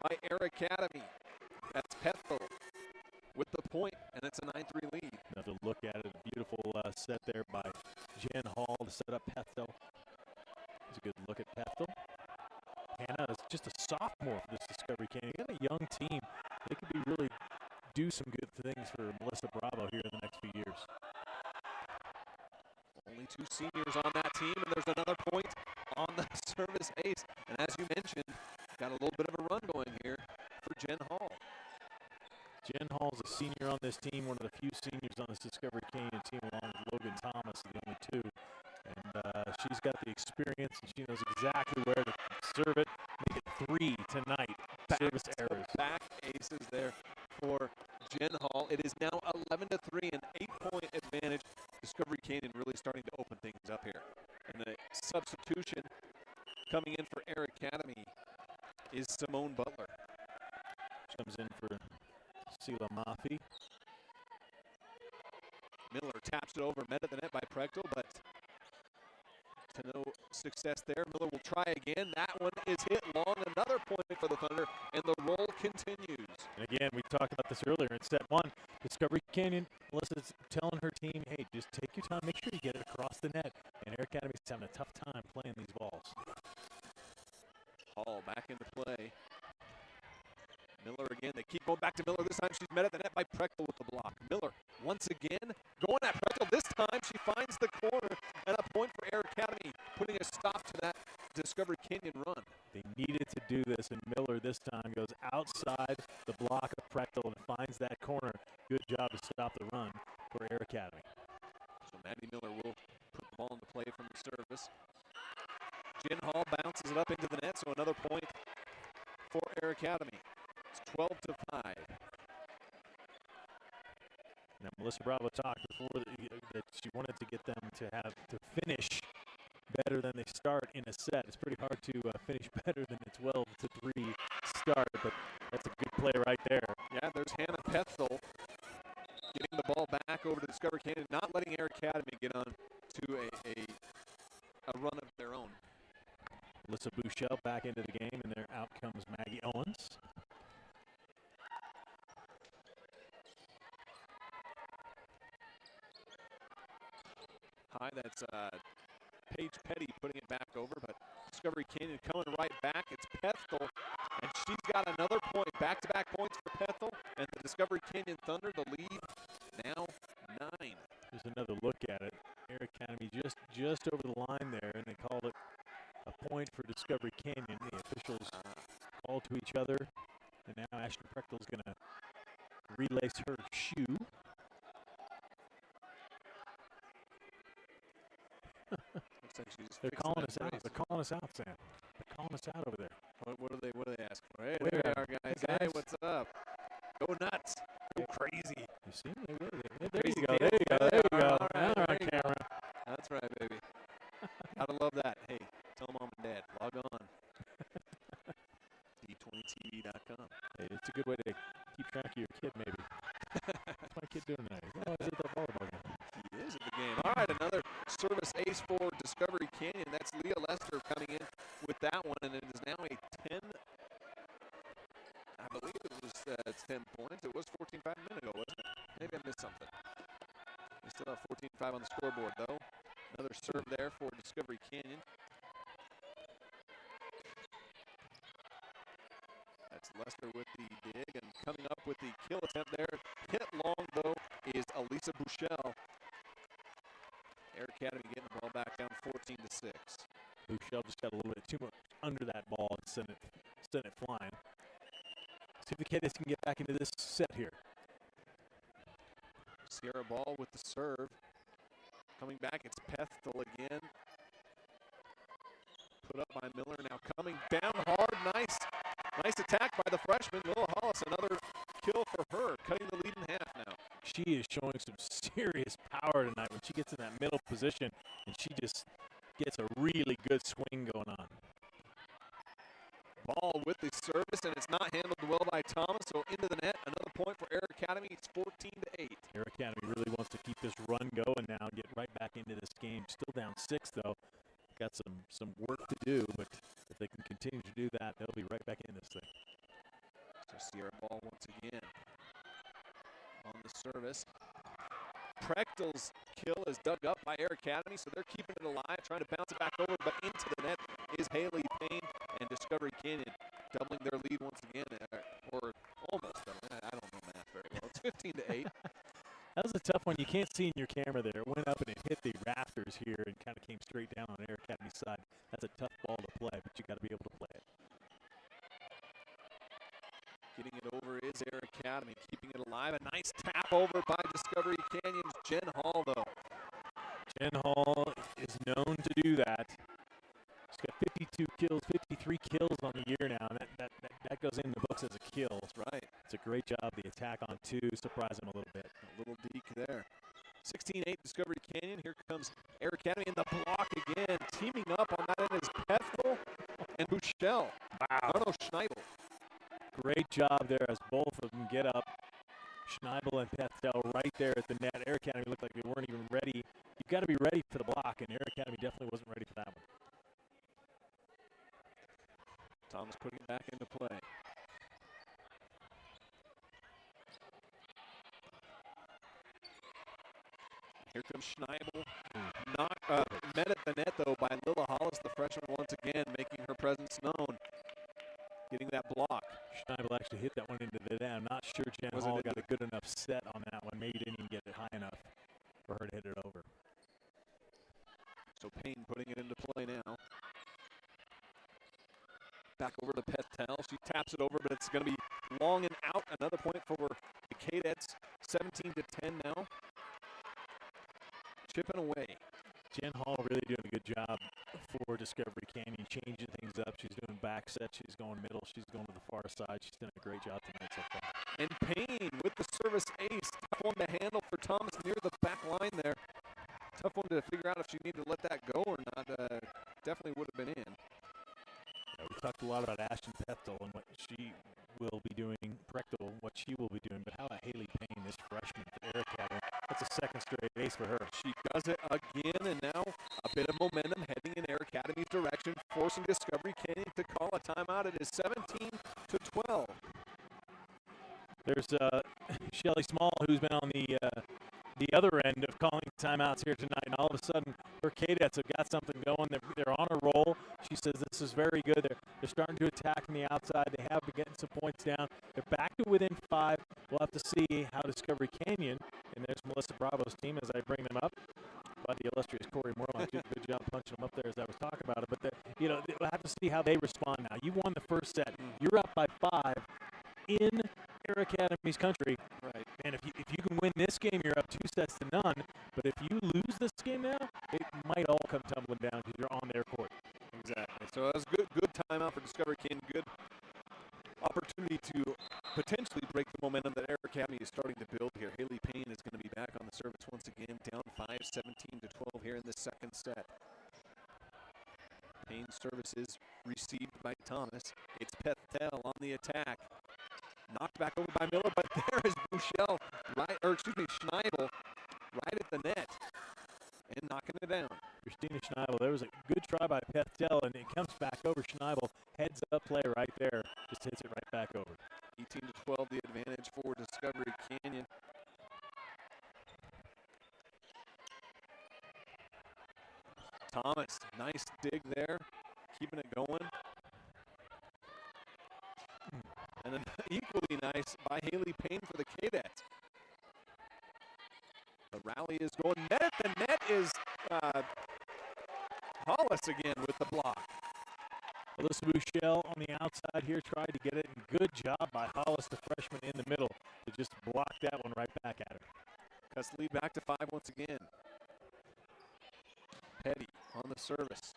by Air Academy. That's Pethel with the point, and it's a 9-3 lead.
Another look at it. A beautiful set there by Jen Hall to set up Pethel. It's a good look at Pethel. Hannah is just a sophomore for this Discovery Canyon. You got a young team. They could be really do some good things for Melissa Bravo here in the next few years.
Only 2 seniors on that team, and there's another point on the service ace. And as you mentioned, got a little bit of a run going here for Jen Hall.
Jen Hall's a senior on this team, one of the few seniors on this Discovery Canyon team, along with Logan Thomas, the only 2. And she's got the experience, and she knows exactly where to serve it. Make it 3 tonight. Service errors.
Back aces there for Jen Hall. It is now 11-3, an 8-point advantage. Discovery Canyon really starting to open things up here. And the substitution coming in for Air Academy is Simone Butler.
She comes in for Sela Mafi.
Miller taps it over, met at the net by Prechtel, but to no success there. Miller will try again. That one is hit long. Another point for the Thunder, and the roll continues.
And again, we talked about this earlier in set 1. Discovery Canyon, Melissa's telling her team, hey, just take your time, make sure you get it across the net. And Air Academy's having a tough time playing these balls.
Hall back into play. Miller again. They keep going back to Miller. This time she's met at the net by Prechtel with the block. Miller once again going at Prechtel. This time she finds the corner, and a point for Air Academy, putting a stop to that Discovery Canyon run.
They needed to do this, and Miller this time goes outside the block of Prechtel and finds that corner. Good job to stop the run for Air Academy.
So Maddie Miller will put the ball into play from the service. Jen Hall bounces it up into the net, so another point for Air Academy. It's 12-5.
Now, Melissa Bravo talked before that she wanted to get them to finish better than they start in a set. It's pretty hard to finish better than a 12-3 start, but that's a good play right there.
Yeah, there's Hannah Pethel getting the ball back over to Discovery Canyon, not letting Air Academy get on to a run of their own.
Alyssa Bouchel back into the game, and there out comes Maggie Owens.
High, that's Paige Petty putting it back over, but Discovery Canyon coming right back. It's Pethel, and she's got another point. Back-to-back points for Pethel, and the Discovery Canyon Thunder, the lead now 9.
There's another look at it. Air Academy just over the line there, and they called it a point for Discovery Canyon. The officials called to each other, and now Ashton Prechtel is going to relace her shoe.
Looks like she's
They're
fixing
calling
that
us out.
brace.
They're calling us out, Sam. They're calling us out over there.
What do they ask for? Hey,
Where
there we
are-
are, guys.
hey,
Hey,
guys.
what's up? Go nuts. Go crazy.
You see? There
Crazy
you go.
kids.
There you go. There you go.
All right,
Now they're on
there you go.
camera.
That's right, baby. Gotta love that. Hey, tell mom and dad. Log on. D20TV.com.
Hey, it's a good way to keep track of your kid, maybe. What's my kid doing tonight? Oh, he's at that volleyball game.
He is at the game. All right, another service ace for Discovery Canyon. That's Leah Lester coming in with that one, and it is now a 10. I believe it was it's 10 points. It was 14-5 a minute ago, wasn't it? Maybe I missed something. We still have 14-5 on the scoreboard, though. Another serve there for Discovery Canyon. That's Lester with the dig, and coming up with the kill attempt there. Hit long, though, is Elisa Bouchel. Air Academy getting the ball back down 14-6.
Bouchel just got a little bit too much under that ball and sent it flying. See if the Cadets can get back into this set here.
Sierra Ball with the serve. Coming back, it's Pethel again. Put up by Miller, now coming down hard. Nice attack by the freshman, Lila Hollis. Another kill for her, cutting the lead in half now.
She is showing some serious power tonight when she gets in that middle position, and she just gets a really good swing going on.
Ball with the service, and it's not handled well by Thomas, so into the net. Another point for Air Academy. It's 14-8.
Air Academy really wants to keep this run going now, get right back into this game. Still down 6, though. Got some work to do, but if they can continue to do that, they'll be right back in this thing.
So Sierra Ball once again on the service. Prechtel's kill is dug up by Air Academy, so they're keeping it alive, trying to bounce it back over, but into the net is Haley Payne, and Discovery Canyon doubling their lead once again, or almost doubling. I don't know math very well. It's 15-8.
That was a tough one. You can't see in your camera there. It went up and it hit the rafters here and kind of came straight down on Air Academy's side. That's a tough ball to play, but you got to be able to play it.
Getting it over is Air Academy, keeping it alive. A nice tap over by Discovery Canyon's Jen Hall, though.
Jen Hall is known to do that. She's got 52 kills, 53 kills on the year now. That goes in the books as a kill.
That's right.
It's a great job. The attack on 2 surprised him a little bit.
A little deke there. 16-8 Discovery Canyon. Here comes Air Academy in the block again. Teaming up on that end is Pethel and Bushell.
Wow.
No, Schneidel.
Great job there as both of them get up. Schneibel and Pethel right there at the net. Air Academy looked like they weren't even ready. You've got to be ready for the block, and Air Academy definitely wasn't ready for that one.
Thomas putting it back into play. Here comes Schneibel. Met at the net, though, by Lila Hollis, the freshman, once again, making her presence known. Getting that block.
Schneibel actually hit that one into the net. I'm not sure Jen Hall got a good enough set on that one. Maybe didn't even get it high enough for her to hit it over.
So Payne putting it into play now. Back over to Pethel. She taps it over, but it's going to be long and out. Another point for the Cadettes. 17-10 now. Chipping away.
Jen Hall really doing a good job for Discovery Canyon, changing things up. She's doing back set. She's going middle. She's going to the far side. She's done a great job tonight so far.
And Payne with the service ace. Tough one to handle for Thomas near the back line there. Tough one to figure out if she needed to let that go or not. Definitely would have been in.
Yeah, we talked a lot about Ashton Pethel and what she will be doing, Prechtel, what she will be doing, but how about Haley Payne, this freshman for Air Academy? That's a second straight ace for her.
She does it again, and now a bit of momentum heading in Air Academy's direction, forcing Discovery Canyon to call a timeout. It is 17-12.
There's Shelly Small, who's been on the other end of calling timeouts here tonight, and all of a sudden her Cadettes have got something going. They're on a roll. She says this is very good. They're starting to attack from the outside. They have been getting some points down. They're back to within 5. We'll have to see how Discovery Canyon, and there's Melissa Bravo's team as I bring them up. By the illustrious Corey Morlock did a good job punching them up there as I was talking about it. But we'll have to see how they respond now. You won the first set. You're up by 5 in Air Academy's country.
Right.
And if you can win this game, you're up 2-0. But if you lose this game now, it might all come tumbling down because you're on their court.
Exactly. So that was good timeout for Discovery Canyon. Good opportunity to potentially break the momentum that Air Academy is starting to build here. Haley Payne is going to be back on the service once again, down 5, 17-12 here in the second set. Payne's service is received by Thomas. It's Pethel on the attack. Knocked back over by Miller, but there is Schneibel right at the net and knocking it down.
Christina Schneibel, there was a good try by Pethel, and it comes back over. Schneibel, heads up play right there, just hits it right back over.
18-12, the advantage for Discovery Canyon. Thomas, nice dig there, keeping it going. And then equally nice by Haley Payne for the Cadettes. The rally is going. Net at the net is Hollis again with the block.
Alyssa Bushell on the outside here tried to get it, and good job by Hollis, the freshman, in the middle to just block that one right back at her.
Cuts the lead back to 5 once again. the service.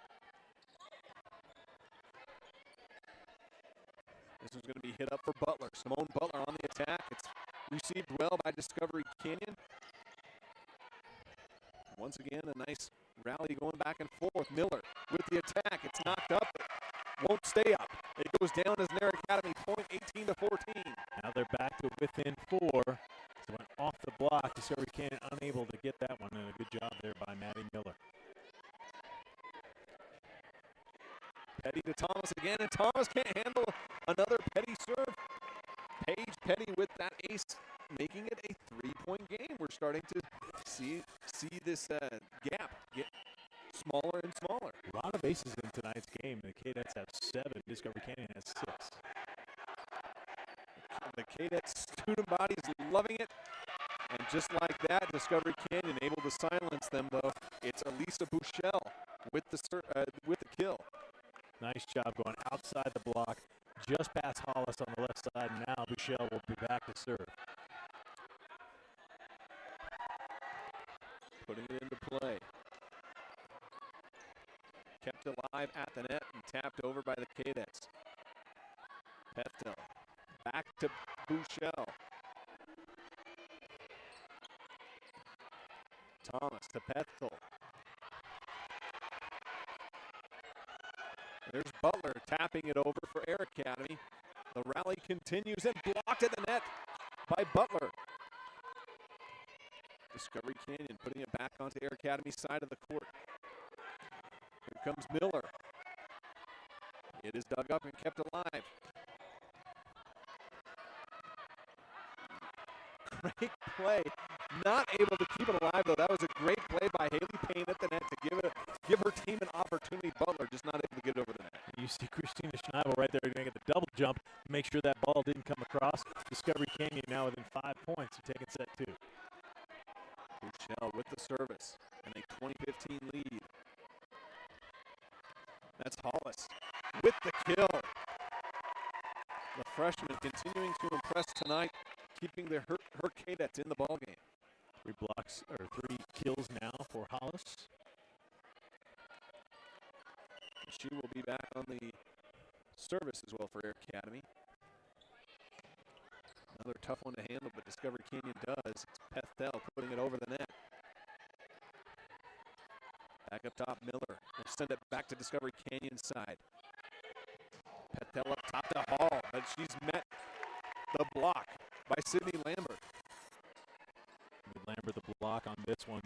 This one's going to be hit up for Butler. Simone Butler on the attack. It's received well by Discovery Canyon. Once again, a nice rally going back and forth. Miller with the attack. It's knocked up. Won't stay up. It goes down as an Air Academy point, 18-14.
Now they're back to within 4. So went off the block. Discovery Canyon unable to get that one, and a good job there by Maddie Miller.
Petty to Thomas again, and Thomas can't handle another Petty serve. Paige Petty with that ace, making it a 3-point game. We're starting to see this gap get smaller and smaller.
A lot of aces in tonight's game. The Cadettes have 7. Discovery Canyon has 6.
The Cadettes student body is loving it. And just like that, Discovery Canyon able to silence them, though. It's Elisa Bouchel with the kill.
Nice job going outside the block, just past Hollis on the left side. Now Bouchel will be back to serve.
Putting it into play. Kept alive at the net and tapped over by the Cadettes. Peftel back to Bouchel. Thomas to Peftel. There's Butler tapping it over for Air Academy. The rally continues and blocked at the net by Butler. Discovery Canyon putting it back onto Air Academy's side of the court. Here comes Miller. It is dug up and kept alive. Great play. Not able to keep it alive, though. That was a great play by Haley Payne at the net to give her team an opportunity. Butler just not able to get it over the net.
You see Christina Schneibel right there going to get the double jump, make sure that ball didn't come across. Discovery Canyon now within 5 points. They're taking set 2.
Bouchel with the service and a 20-15 lead. That's Hollis with the kill. The freshman continuing to impress tonight, keeping her Cadettes in the ballgame.
3 kills now for Hollis.
She will be back on the service as well for Air Academy. Another tough one to handle, but Discovery Canyon does. It's Peftel putting it over the net. Back up top, Miller will send it back to Discovery Canyon's side. Peftel up top to Hall, but she's met the block by Sydney Lambert.
Lambert the block on this one.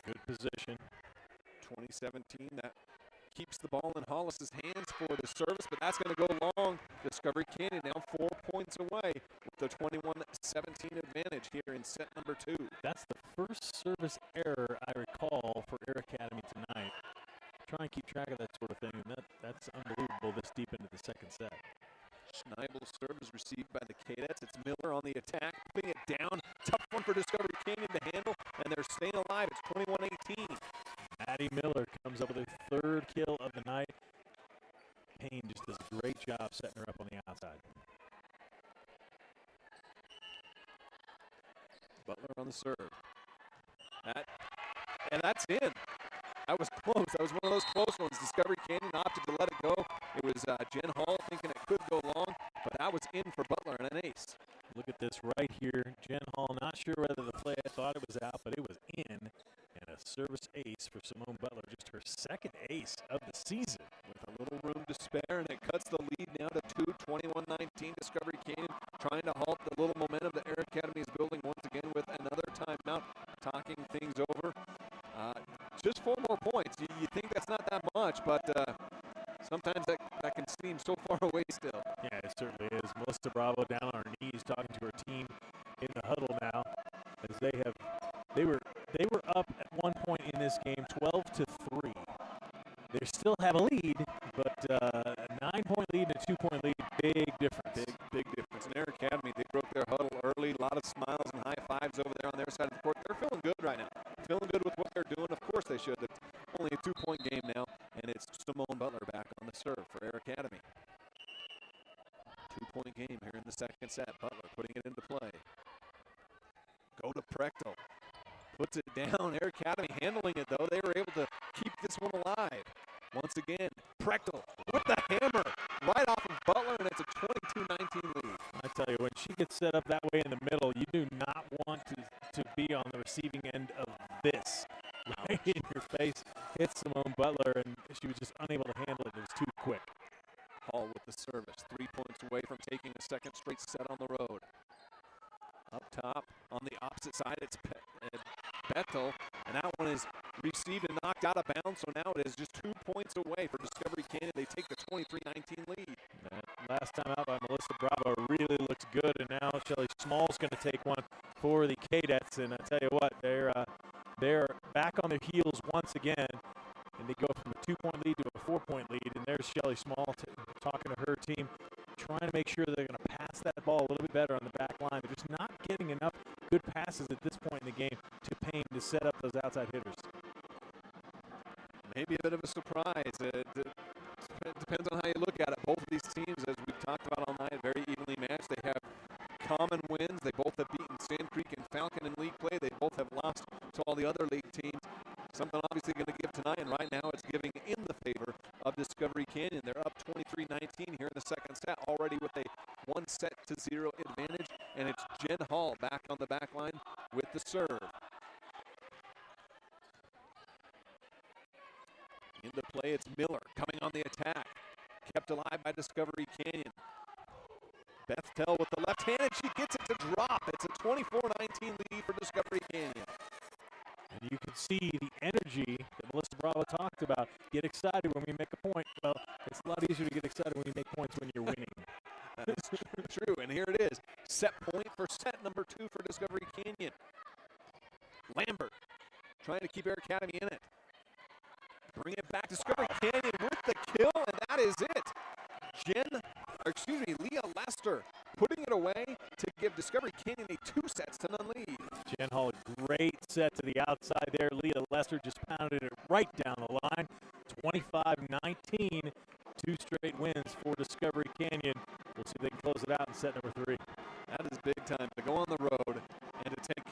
Good position.
2017, that keeps the ball in Hollis's hands for the service, but that's going to go long. Discovery Canyon now 4 points away with the 21-17 advantage here in set number 2.
That's the first service error I recall for Air Academy tonight. Try and keep track of that sort of thing, and that's unbelievable this deep into the second set.
Schneibel's serve is received by the Cadettes. It's Miller on the attack, putting it down. Tough one for Discovery Canyon to handle, and they're staying alive. It's 21-18.
Maddie Miller comes up with her 3rd kill of the night. Payne just does a great job setting her up on the outside.
Butler on the serve. That's in. That was close. That was one of those close ones. Discovery Canyon opted to let it go. It was Jen Hall thinking it could go long, but that was in for Butler and an ace.
Look at this right here. Jen Hall, not sure whether the play, I thought it was out, but it was in. And a service ace for Simone Butler, just her 2nd ace of the season.
With a little room to spare, and it cuts the lead now to 2, 21-19. Discovery Canyon trying to halt the little momentum that Air Academy is building once again with another timeout, talking things over. Just 4 more points. You think that's not that much, but sometimes that can seem so far away still.
Yeah, it certainly is. Melissa Bravo down on her knees talking to her team in the huddle now, as they were up at one point in this game 12-3. They still have a lead, but a 9-point lead and a 2-point lead, big difference.
Big difference. In Air Academy, they broke their huddle early. A lot of smiles and high fives over there on their side of the court. They're feeling good right now. Feeling good with what they're doing. Of course they should. It's only a 2-point game now, and it's Simone Butler back on the serve for Air Academy. 2-point game here in the second set. Butler putting it into play. Go to Prechtel. puts it down. Air Academy handling it, though. They were able to keep this one alive. Once again, Prechtel with the hammer right off of Butler, and it's a 22-19 lead.
I tell you, when she gets set up that way in the middle, you do not want to be on the receiving end of this. Right in your face, hits Simone Butler, and she was just unable to handle it. It was too quick.
Hall with the service, 3 points away from taking a second straight set on the road. Up top, on the opposite side, it's Bethel, and that one is received and knocked out of bounds, so now it is just 2 points away for Discovery Canyon. They take the 23-19 lead.
That last time out by Melissa Bravo really looks good, and now Shelly Small's going to take one for the Cadets, and I tell you what, they're back on their heels once again, and they go from a 2-point lead to a 4-point lead, and there's Shelly Small talking to her team, trying to make sure they're going to pass that ball a little bit better on the back line. They're just not getting enough good passes at this point in the game to Payne to set up those outside hitters.
Maybe a bit of a surprise. It depends on how you look at it. Both of these teams, as we've talked about all night, very evenly matched. They have common wins. They both have beaten Sand Creek and Falcon in league play. They both have lost to all the other league teams. Something obviously going to give tonight, and right now it's giving in the favor of Discovery Canyon. They're up 23-19 here in the second set, already with a 1-0 advantage, and it's Jen Hall back on the back line with the serve. Into play, it's Miller coming on the attack. Kept alive by Discovery Canyon. Bethel with the left hand, and she gets it to drop. It's a 24-19 lead for Discovery Canyon.
And you can see the energy that Melissa Bravo talked about. Get excited when we make a point. Well, it's a lot easier to get excited when you make points when you're winning.
That is true, and here it is. Set point for set number 2 for Discovery Canyon. Lambert trying to keep Air Academy in it. Bring it back. Discovery Canyon with the kill, and that is it. Leah Lester putting it away to give Discovery Canyon a 2-0 lead.
Jen Hall, great set to the outside there. Leah Lester just pounded it right down the line. 25-19, 2 straight wins for Discovery Canyon. We'll see if they can close it out in set number 3.
That is big time to go on the road and to take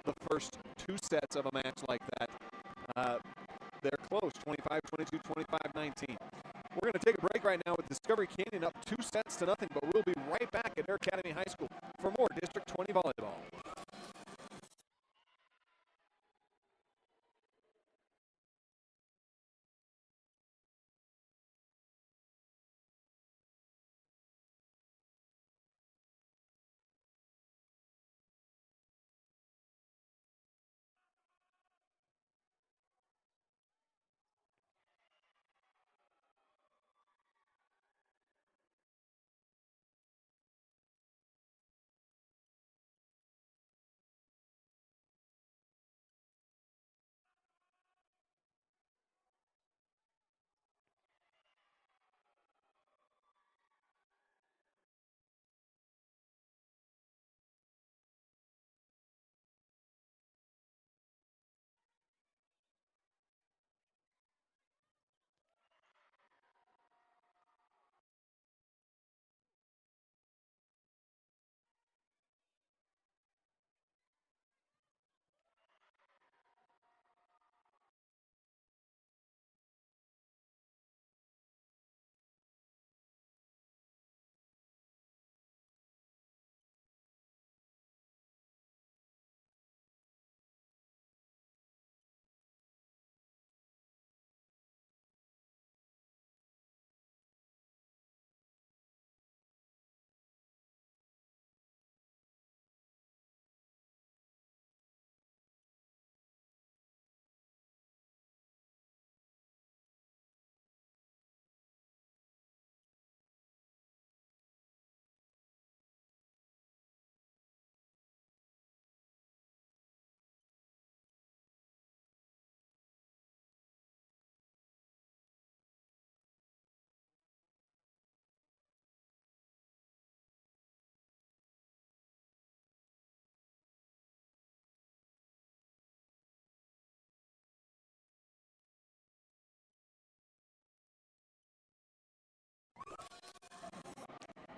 the first 2 sets of a match like that. They're close, 25-22, 25-19. We're going to take a break right now with Discovery Canyon up 2-0, but we'll be right back at Air Academy High School for more District 20 volleyball.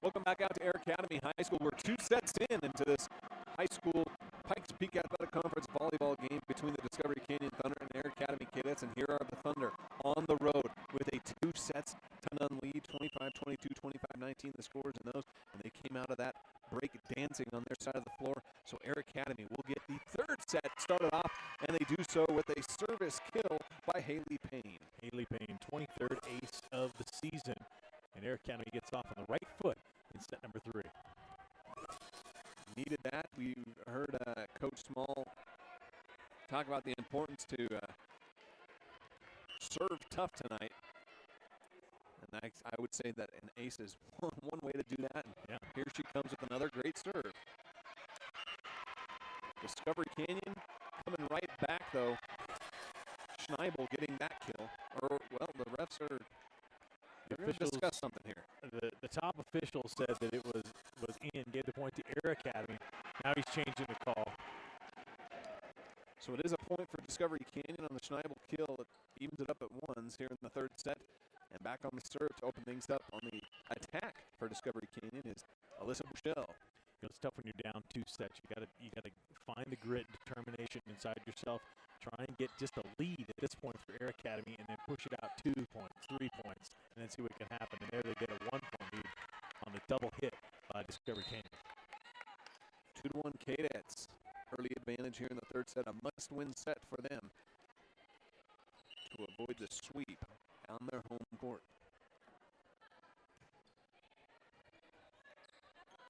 Welcome back out to Air Academy High School. We're 2 sets into this high school Pikes Peak Athletic Conference volleyball game between the Discovery Canyon Thunder and Air Academy Cadets, and here are the Thunder on the road with a 2-10 lead, 25-22, 25-19 the scores in those, and they came out of that break dancing on their side of the floor. So Air Academy will get the third set started off, and they do so with a service kill by Haley Payne.
Haley Payne, 23rd ace of the season, and Air Academy gets off on the right foot in set number 3.
Needed that. We heard Coach Small talk about the importance to serve tough tonight. And I would say that an ace is one way to do that.
Yeah.
Here she comes with another great serve. Discovery Canyon coming right back, though. Schneibel getting that kill. Or, well, the refs are going to discuss something here.
The top official said that it was in, gave the point to Air Academy. Now he's changing the call.
So it is a point for Discovery Canyon on the Schneibel kill. It evens it up at ones here in the third set. And back on the serve to open things up on the attack for Discovery Canyon is Alyssa Bushell.
It's tough when you're down 2 sets. You gotta find the grit and determination inside yourself. Try and get just a lead at this point for Air Academy, and then push it out 2 points, 3 points, and then see what can happen. And there they get a 1-point lead on the double hit by Discovery Canyon.
2-1 Cadets. Early advantage here in the third set. A must-win set for them to avoid the sweep on their home court.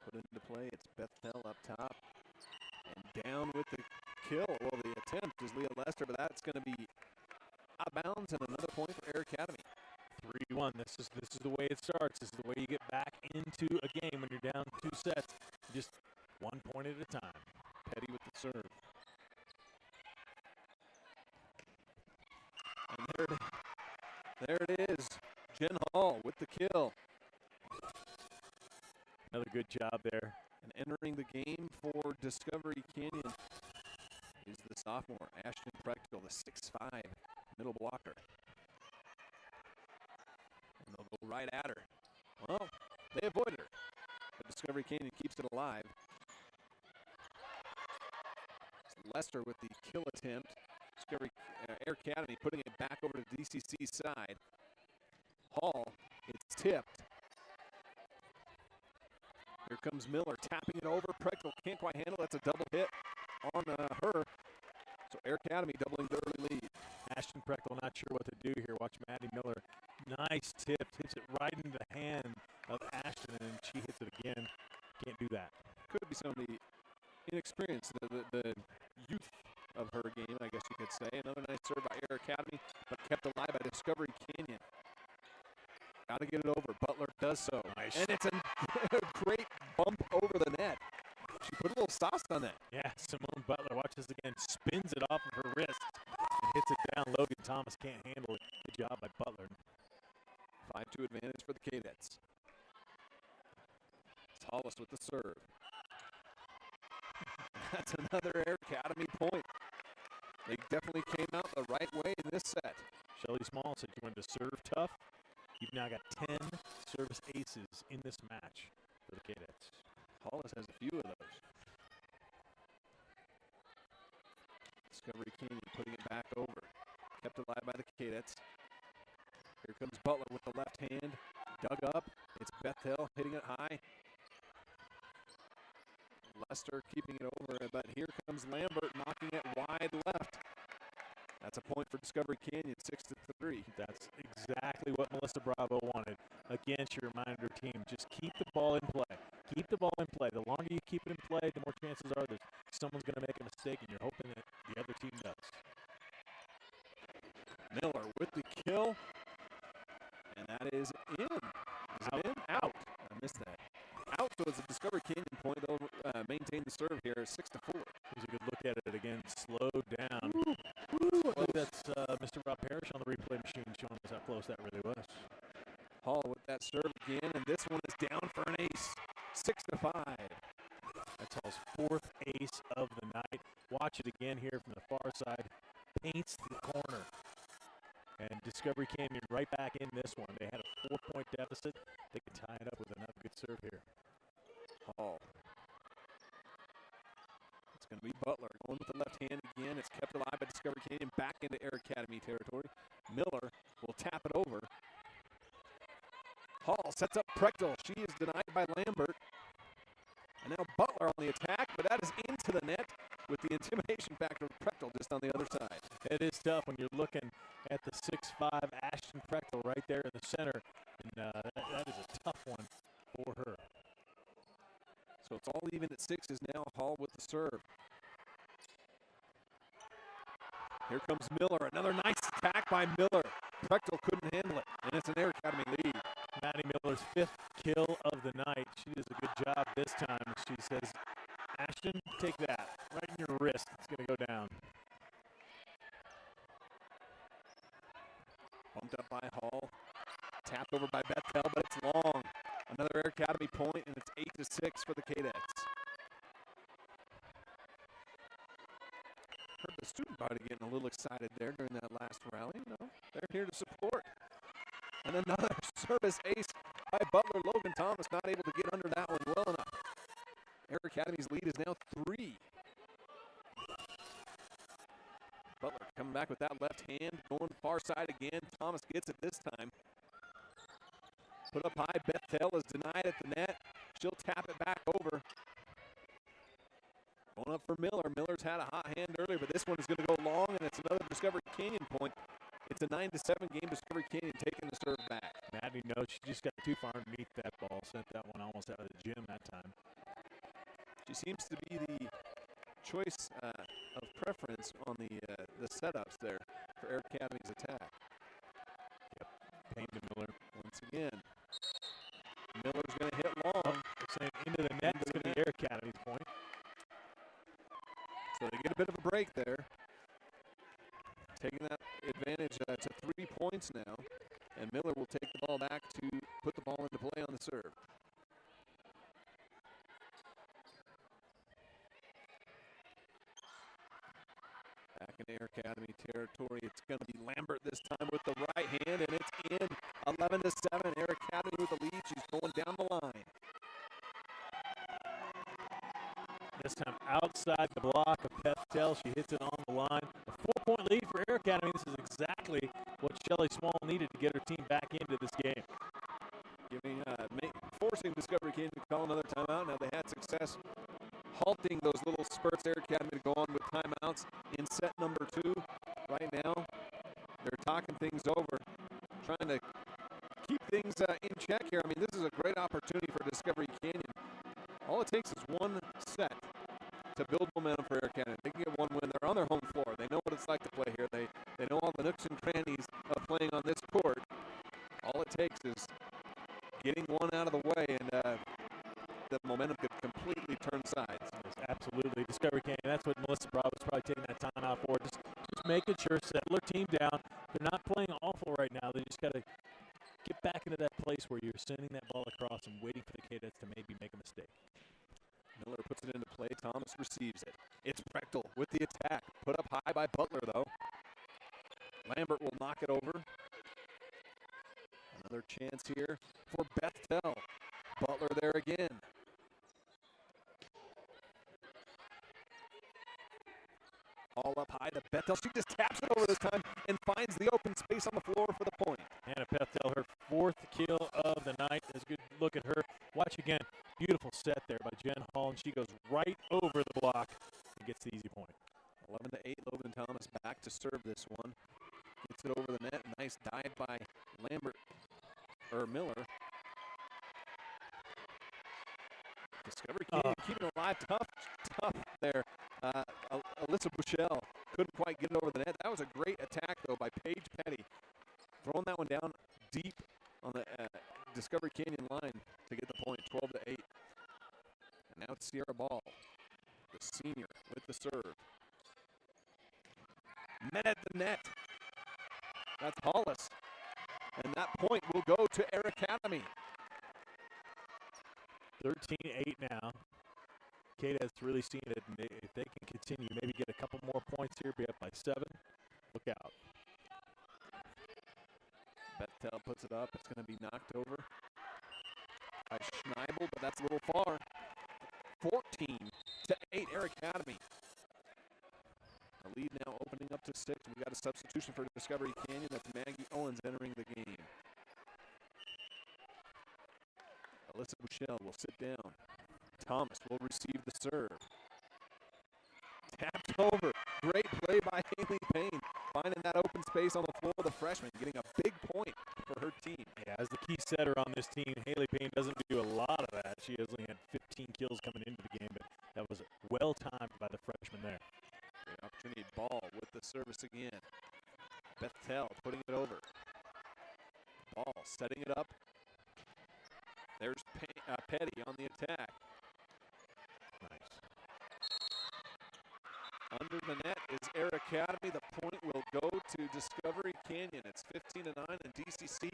Put into play. It's Bethel up top. And down with the kill. Well, the attempt is Leah Lester, but that's going to be out of bounds and another point for Air Academy.
3-1. This is the way it starts. This is the way you get back into a game when you're down 2 sets. Just 1 point at a time.
Petty with the serve. And there it is. Jen Hall with the kill.
Another good job there.
And entering the game for Discovery Canyon is the sophomore, Ashton Prechtel, the 6'5" middle blocker. And they'll go right at her. Well, they avoided her. But Discovery Canyon keeps it alive. Lester with the kill attempt. Discovery Air Academy putting it back over to DCC's side. Hall, it's tipped. Here comes Miller tapping it over. Prechtel can't quite handle it. That's a double hit on her. So Air Academy doubling the early lead.
Ashton Prechtel not sure what to do here. Watch Maddie Miller. Nice tip. Hits it right into the hand of Ashton, and she hits it again. Can't do that.
Could be some of the inexperience, the youth of her game, I guess you could say. Another nice serve by Air Academy, but kept alive by Discovery Canyon. Got to get it over. Butler does so.
Nice.
And it's a great bump over the net. She put a little sauce on that.
Yeah, Simone Butler, watch this again, spins it off of her wrist and hits it down. Logan Thomas can't handle it. Good job by Butler.
5-2 advantage for the Cadets. It's Hollis with the serve. That's another Air Academy point. They definitely came out the right way in this set.
Shelly Small said you wanted to serve tough. You've now got 10 service aces in this match for the Cadets.
Hollis has a few of those. Discovery Canyon putting it back over. Kept alive by the Cadets. Here comes Butler with the left hand. Dug up. It's Bethel hitting it high. Lester keeping it over, but here comes Lambert knocking it wide left. That's a point for Discovery Canyon, 6-3.
That's exactly what Melissa Bravo wanted. Again, she reminded her team, just keep the ball in play. Keep the ball in play. The longer you keep it in play, the more chances are that someone's going to make a mistake, and you're hoping that the other team does.
Miller with the kill, and that is in. Is it in? Out. I missed that. Out, so it's a Discovery Canyon point. They'll maintain the serve here, 6-4.
Here's a good look at it again. Slow down.
Ooh,
I think that's Mr. Rob Parrish on the replay machine showing us how close that really was.
Hall with that serve again, and this one is down for an ace. 6-5.
That's Hall's 4th ace of the night. Watch it again here from the far side. Paints the corner. And Discovery Canyon right back in this one. They had a 4-point deficit. They could tie it up with another good serve here.
Hall. It's going to be Butler going with the left hand again. It's kept alive by Discovery Canyon, back into Air Academy territory. Miller will tap it over. Hall sets up Prechtel. She is denied by Lambert. And now Butler on the attack, but that is into the net with the intimidation factor of Prechtel just on the other side.
It is tough when you're looking at the 6'5" Ashton Prechtel right there in the center. And that is a tough one for her.
So it's all even at 6 is now Hall with the serve. Here comes Miller. Another nice attack by Miller. Prechtel couldn't handle it, and it's an Air Academy lead.
Maddie Miller's 5th kill of the night. She does a good job this time. She says, Ashton, take that right in your wrist. It's going to go down.
Bumped up by Hall. Tapped over by Bethel, but it's long. Another Air Academy point, and it's 8-6 for the Cadets. Heard the student body getting a little excited there during that last rally. You know, they're here to support. And another service ace by Butler. Logan Thomas not able to get under that one well enough. Air Academy's lead is now 3. Butler coming back with that left hand, going far side again. Thomas gets it this time. Put up high, Bethel is denied at the net. She'll tap it back over. Going up for Miller. Miller's had a hot hand earlier, but this one is going to go long, and it's another Discovery Canyon point. It's a 9-7 game. Discovery Canyon taking the serve back.
Maddie knows she just got too far underneath that ball. Sent that one almost out of the gym that time.
She seems to be the choice of preference on the setups there for Air Academy's attack.
Yep, Payne to Miller.
Once again, Miller's going to hit long.
Saying into the net. It's going to be Air Academy's point.
So they get a bit of a break there. Taking that advantage to 3 points now. And Miller will take the ball back to put the ball into play on the serve. Back in Air Academy territory. It's going to be Lambert this time with the right hand, and it's in. 11-7. Air Academy with the lead. She's going down the line.
This time outside the block of Bethel. She hits it on the line. A 4-point lead for Air Academy. This is exactly what Shelly Small needed to get her team back into this game.
Forcing Discovery Canyon to call another timeout. Now they had success halting those little spurts Air Academy to go on with timeouts in set number 2. Right now, they're talking things over, trying to keep things in check here. I mean, this is a great opportunity for Discovery Canyon. All it takes is one set to build momentum for Air Academy. They can get one win. They're on their home floor. They know what it's like to play here. They know all the nooks and crannies of playing on this court. All it takes is getting one out of the way, and the momentum could completely turn sides.
Yes, absolutely. Discovery Canyon, that's what Melissa Bravo was probably taking that time out for. Just making sure, settle her team down. They're not playing awful right now. They just got to get back into that place where you're sending that ball across and waiting for the Cadets to maybe make a mistake.
Miller puts it into play. Thomas receives it. It's Prechtel with the attack. Put up high by Butler, though. Lambert will knock it over. Another chance here for Bethel. Butler there again. All up high to Bethel. She just taps it over this time and finds the open space on the floor for the point.
Hannah Bethel, her 4th kill of the night. That's a good look at her. Watch again. Beautiful set there by Jen Hall, and she goes right over the block and gets the easy point.
11-8. Logan Thomas back to serve this one. Gets it over the net. Nice dive by Miller. Discovery Canyon keeping it alive. Tough there. Alyssa Bushell couldn't quite get it over the net. That was a great attack, though, by Paige Petty. Throwing that one down deep on the Discovery Canyon line to get the point, 12-8. And now it's Sierra Ball, the senior, with the serve. Met at the net. That's Hollis. And that point will go to Air Academy.
13-8 now. Cadets really seeing it, and if they can continue, maybe get a couple more points here, be up by 7. Look out.
Bethel puts it up. It's going to be knocked over by Schneibel, but that's a little far. 14-8, Air Academy 6. We got a substitution for Discovery Canyon. That's Maggie Owens entering the game. Alyssa Bouchel will sit down. Thomas will receive the serve. Tapped over. Great play by Haley Payne. Finding that open space on the floor. The freshman getting a big point for her team.
Yeah, as the key setter on this team, Haley Payne doesn't do a lot of that. She has only had 15 kills coming into the game, but that was well timed by the freshman there.
Great opportunity. Ball with the service again. Bethel putting it over. Ball setting it up. There's Petty on the attack.
Nice.
Under the net is Air Academy. The point will go to Discovery Canyon. It's 15-9, and DCC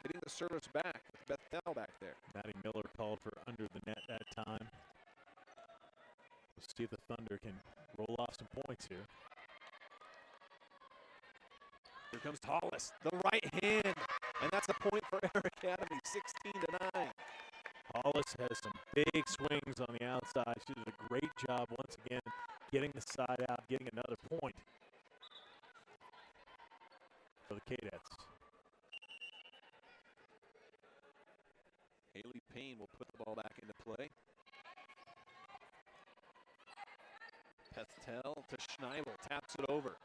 getting the service back with Bethel back there.
Maddie Miller called for under the net that time. We'll see if the Thunder can roll off some points here.
Here comes Hollis, the right hand, and that's a point for Air Academy, 16-9.
Hollis has some big swings on the outside. She did a great job once again getting the side out, getting another point for the Cadets.
Haley Payne will put the ball back into play. Pethtel to Schneibel, taps it over.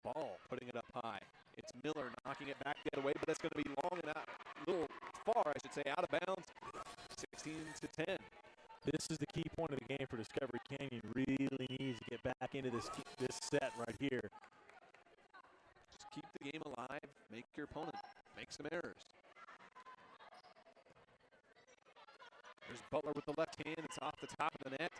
Ball putting it up high. It's Miller knocking it back the other way, but it's going to be long and out, a little far, I should say, out of bounds. 16-10.
This is the key point of the game for Discovery Canyon. Really needs to get back into this set right here.
Just keep the game alive. Make your opponent make some errors. There's Butler with the left hand. It's off the top of the net.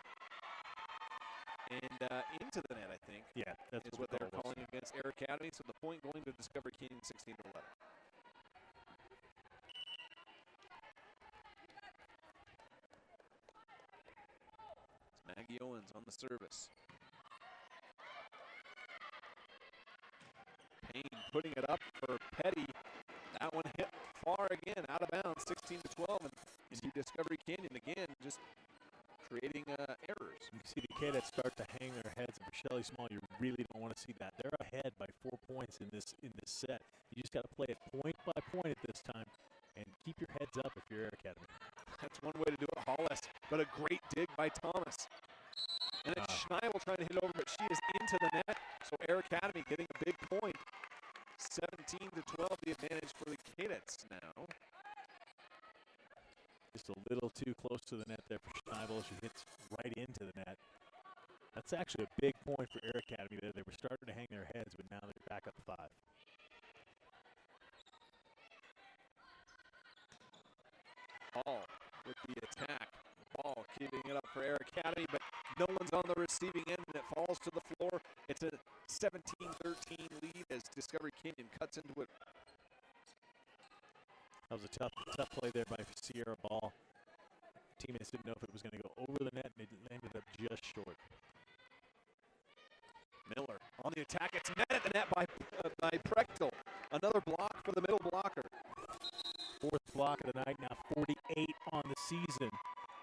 And into the net, I think.
Yeah, that's
what they're calling against Air Academy. So the point going to Discovery Canyon, 16-11. Maggie Owens on the service. Payne putting it up for Petty. That one hit far again, out of bounds, 16-12. And you see Discovery Canyon again just creating errors.
You see the Cadets start to hang their heads. And for Shelly Small, you really don't want to see that. They're ahead by 4 points in this set. You just got to play it point by point at this time and keep your heads up if you're Air Academy.
That's one way to do it, Hollis. But a great dig by Thomas. And it's Schneibel trying to hit over, but she is into the net. So Air Academy getting a big point. 17-12, the advantage for the Cadets now.
Just a little too close to the net there for Schneibel. She hits right into the net. That's actually a big point for Air Academy there. They were starting to hang their heads, but now they're back up 5.
Ball with the attack. Ball keeping it up for Air Academy, but no one's on the receiving end, and it falls to the floor. It's a 17-13 lead as Discovery Canyon cuts into it.
That was a tough play there by Sierra Ball. Teammates didn't know if it was going to go over the net, and it landed up just short.
Miller on the attack. It's met at the net by Prechtel. Another block for the middle blocker.
4th block of the night, now 48 on the season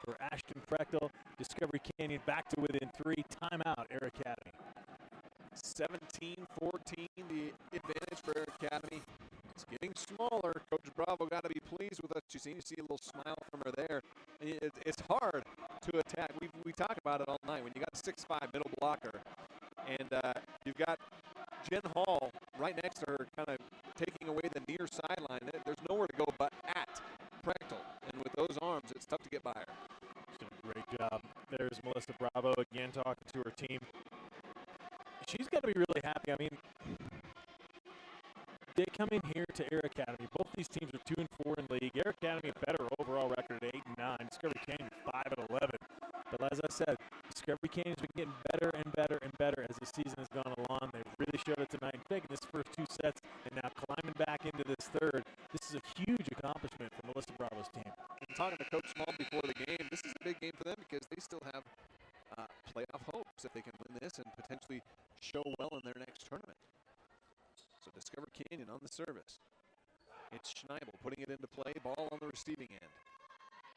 for Ashton Prechtel. Discovery Canyon back to within 3. Timeout, Air Academy.
17-14, the advantage for Air Academy. It's getting smaller. Coach Bravo got to be pleased with us. You see a little smile from her there. It's hard to attack. We talk about it all night. When you got a 6'5" middle blocker, and you've got Jen Hall right next to her, kind of taking away the near sideline. There's nowhere to go but at Prechtel. And with those arms, it's tough to get by her.
She's done a great job. There's Melissa Bravo again talking to her team. She's got to be really happy. I mean, they come in here to Air Academy. Both these teams are 2-4 in league. Air Academy a better overall record at 8-9. Discovery Canyon 5-11. But as I said, Discovery Canyon's been getting better and better and better as the season has gone along. They've really showed it tonight. In fact, in this first 2 sets, and now climbing back into this third. This is a huge accomplishment for Melissa Bravo's team.
I'm talking to Coach Small before the game. This is a big game for them because they still have playoff hopes if they can win this and potentially show well in their next tournament. So Discover Canyon on the service. It's Schneibel putting it into play. Ball on the receiving end.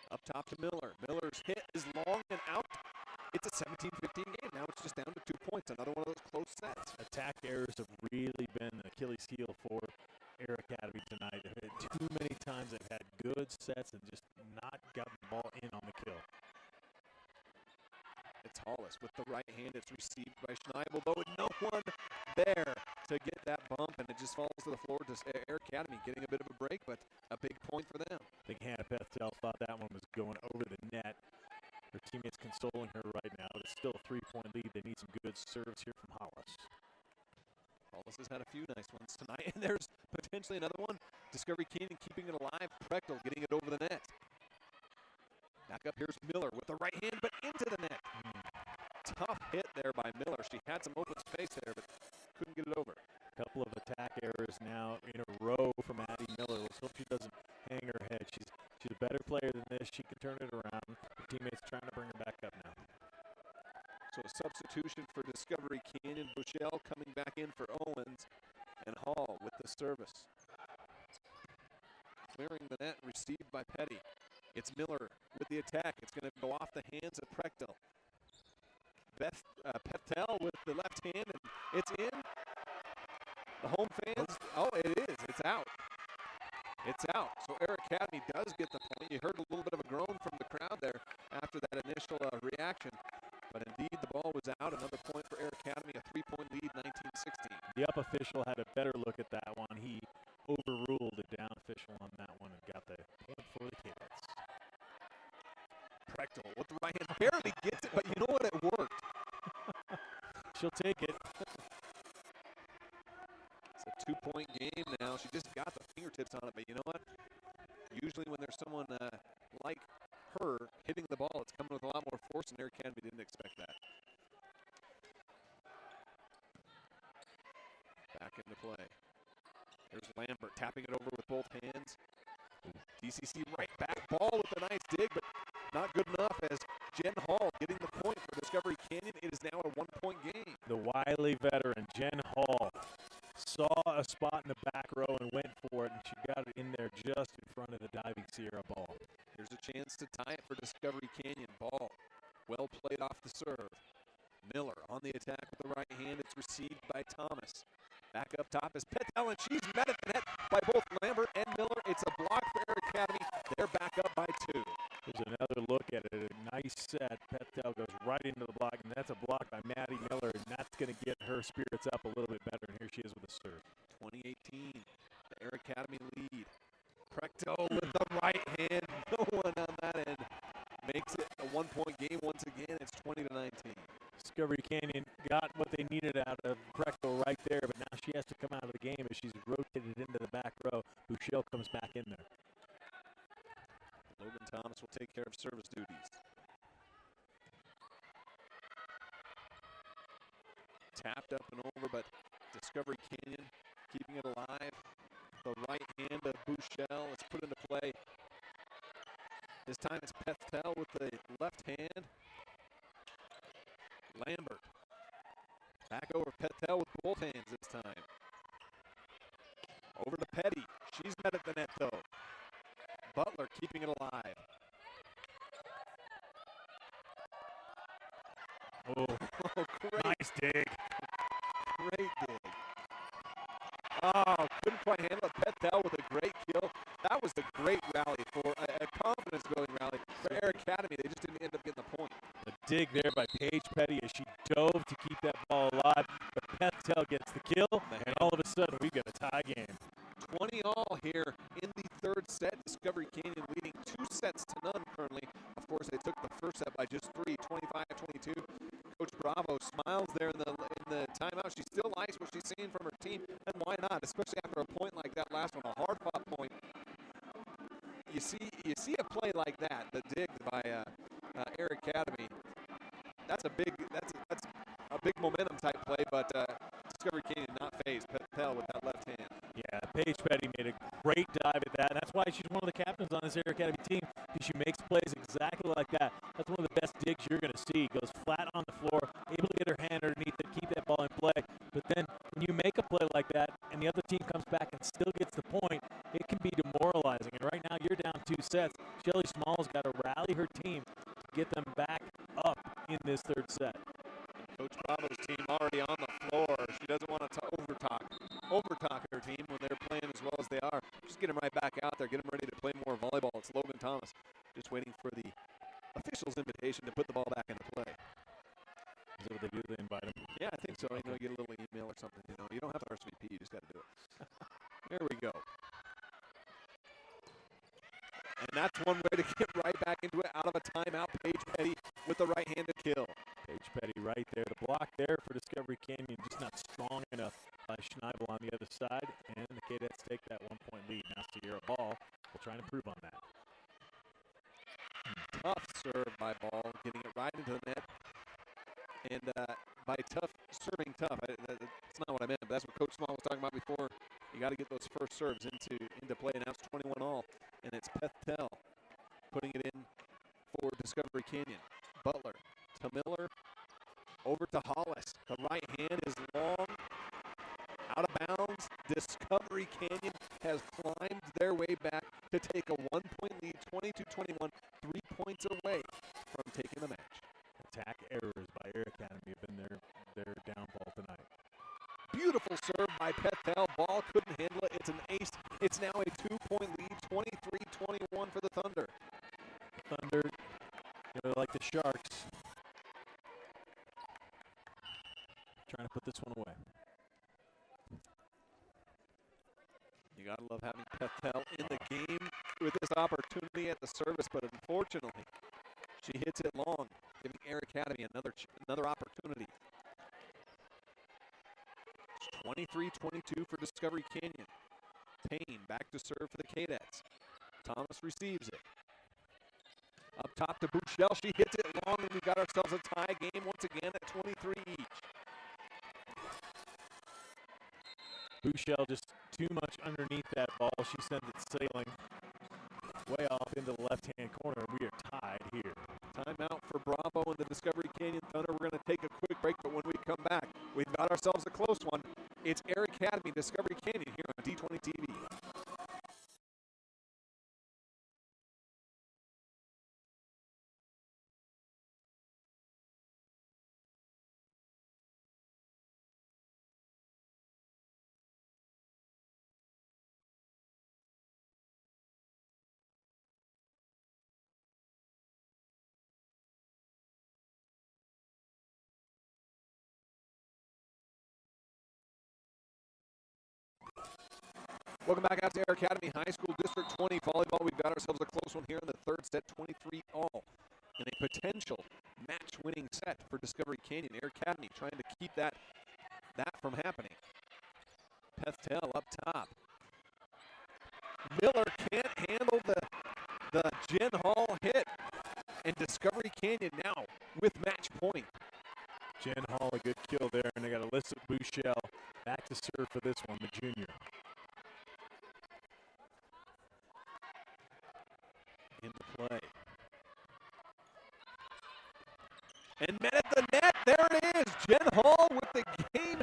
Up top to Miller. Miller's hit is long and out. It's a 17-15 game. Now it's just down to 2 points. Another one of those close sets.
Attack errors have really been the Achilles heel for Air Academy tonight. Too many times they've had good sets and just not got the ball in on the kill.
It's Hollis with the right hand. It's received by Schneibel, though with no one there to get that bump, and it just falls to the floor. To Air Academy getting a bit of a break, but a big point for them.
I think Hannah Bethel thought that one was going over the net. Her teammates consoling her right now. It's still a 3-point lead. They need some good serves here from Hollis.
Hollis has had a few nice ones tonight, and there's potentially another one. Discovery Canyon keeping it alive. Prechtel getting it over the net. Back up, here's Miller with the right hand, but into the net. Tough hit there by Miller. She had some open space there, but couldn't get it over.
A couple of attack errors now in a row from Addie Miller. Let's hope she doesn't hang her head. She's a better player than this. She can turn it around. Her teammates trying to bring her back up now.
So a substitution for Discovery Canyon. Bushell coming back in for Owens, and Hall with the service. Clearing the net, received by Petty. It's Miller with the attack. It's going to go off the hands of Prechtel. Petel with the left hand, and it's in. The home fans, oh, it is. It's out. It's out. So Air Academy does get the point. You heard a little bit of a groan from the crowd there after that initial reaction. But indeed, the ball was out. Another point for Air Academy, a 3-point lead, 19-16.
The up official had a better look at that one. He overruled the down official on that one and got the point for the Cadets.
Prechtel with the right hand barely gets it, but you know what? It worked.
She'll take it.
It's a 2-point game now. She just got the fingertips on it, but you know what? Usually when there's someone like her hitting the ball, it's coming with a lot more force, and Air Academy didn't expect that. Back into play. There's Lambert tapping it over with both hands. DCC right back, ball with a nice dig, but not good enough as Jen Hall getting the point for Discovery Canyon. It is now a 1-point game.
The wily veteran, Jen Hall, saw a spot in the back row and went for it, and she got it in there just in front of the diving Sierra ball.
Here's a chance to tie it for Discovery Canyon. Ball well played off the serve. Miller on the attack with the right hand. It's received by Thomas. Back up top is Petel, and she's met at the net by both Lambert and Miller. It's a block for Air Academy. They're back up by 2.
There's another look at it. A nice set. Petel goes right into the block, and that's a block by Maddie Miller, and that's going to get her spirits up a little bit better, and here she is with a serve.
2018, the Air Academy lead. Prechtel with the right hand. No one on that end. Makes it a 1-point game once again. It's 20-19.
Discovery Canyon got what they needed out of Prechtel right there, but now she has to come out of the game as she's rotated into the back row. Bouchel comes back in there.
Logan Thomas will take care of service duties. Tapped up and over, but Discovery Canyon keeping it alive. The right hand of Bouchel is put into play. This time it's Petel with the left hand. Lambert. Back over Petel with both hands this time. Over to Petty. She's met at the net though. Butler keeping it alive.
Oh,
great.
Nice dig.
Great dig. Oh, couldn't quite handle it. Petel with a great kill. That was a great rally for a confidence-building rally for Air Academy. They just didn't end up getting the point.
A dig there by Paige Petty as she dove to keep that ball alive. But Petel gets the kill, and all of a sudden we've got a tie game.
20 all here in the third set. Discovery Canyon leading 2-0 currently. Of course, they took the first set by just 3, 25-22. Coach Bravo smiles there in the timeout. She still likes what she's seeing from her team, and why not? Especially after a point like that last one, a hard-fought point. You see a play like that, the dig by Air Academy. That's a big momentum type play, but Discovery Canyon not phased. Petel with that left hand.
Yeah, Paige Petty made a great dive at that. That's why she's one of the captains on this Air Academy team, because she makes plays exactly like that. That's one of the best digs you're going to see. Goes flat on the floor, able to get her hand underneath it, keep that ball in play. But then when you make a play like that and the other team comes back and still gets the point, it can be demoralizing. And right now you're down 2 sets. Shelly Small's got to rally her team to get them back up in this third set.
Coach Bravo's team already on the floor. doesn't want to overtalk her team when they're playing as well as they are. Just get them right back out there, get them ready to play more volleyball. It's Logan Thomas just waiting for the official's invitation to put the ball back into play.
Is that what they do? They invite them?
Yeah, I think so.
Okay.
You know, get a little email or something. You know, you don't have to RSVP. You just got to do it. There we go. And that's one way to get right back into it. Out of a timeout, Paige Petty with the right-handed kill.
Paige Petty right there. The block there for Discovery Canyon just not strong enough by Schneibel on the other side. And the Cadets take that 1-point lead. Now Sierra Ball will try and improve on that.
Tough serve by Ball, getting it right into the net. And by tough, serving tough, that's not what I meant, but that's what Coach Small was talking about before. You got to get those first serves into play. Now it's 21 all, and it's Pethtel putting it in for Discovery Canyon. Butler to Miller, over to Hollis. The right hand is long, out of bounds. Discovery Canyon has climbed their way back to take a 1-point lead, 22-21, 3 points away from taking the match.
Attack errors by Air Academy have been their downfall tonight.
Beautiful serve by Pethtel. Ball couldn't handle it. It's an ace. It's now a 2-point lead, 23-21 for the Thunder.
Thunder, they're like the Sharks, trying to put this one away.
You got to love having Pethtel in the game with this opportunity at the service, but unfortunately, she hits it long, giving Air Academy another opportunity. It's 23-22 for Discovery Canyon. Payne back to serve for the Cadets. Thomas receives it. Up top to Bouchelle. She hits it long, and we've got ourselves a tie game once again at 23 each.
Bouchelle just too much underneath that ball. She sends it sailing way off into the left-hand corner. We are tied here.
Timeout for Bravo and the Discovery Canyon Thunder. We're going to take a quick break, but when we come back, we've got ourselves a close one. It's Air Academy, Discovery Canyon here on D20 TV. Welcome back out to Air Academy High School District 20 Volleyball. We've got ourselves a close one here in the third set, 23 all. And a potential match-winning set for Discovery Canyon. Air Academy trying to keep that from happening. Pethtel up top. Miller can't handle the Jen Hall hit. And Discovery Canyon now with match point.
Jen Hall, a good kill there, and they got Alyssa Bouchelle back to serve for this one, the junior.
Into play. And met at the net. There it is. Jen Hall with the game,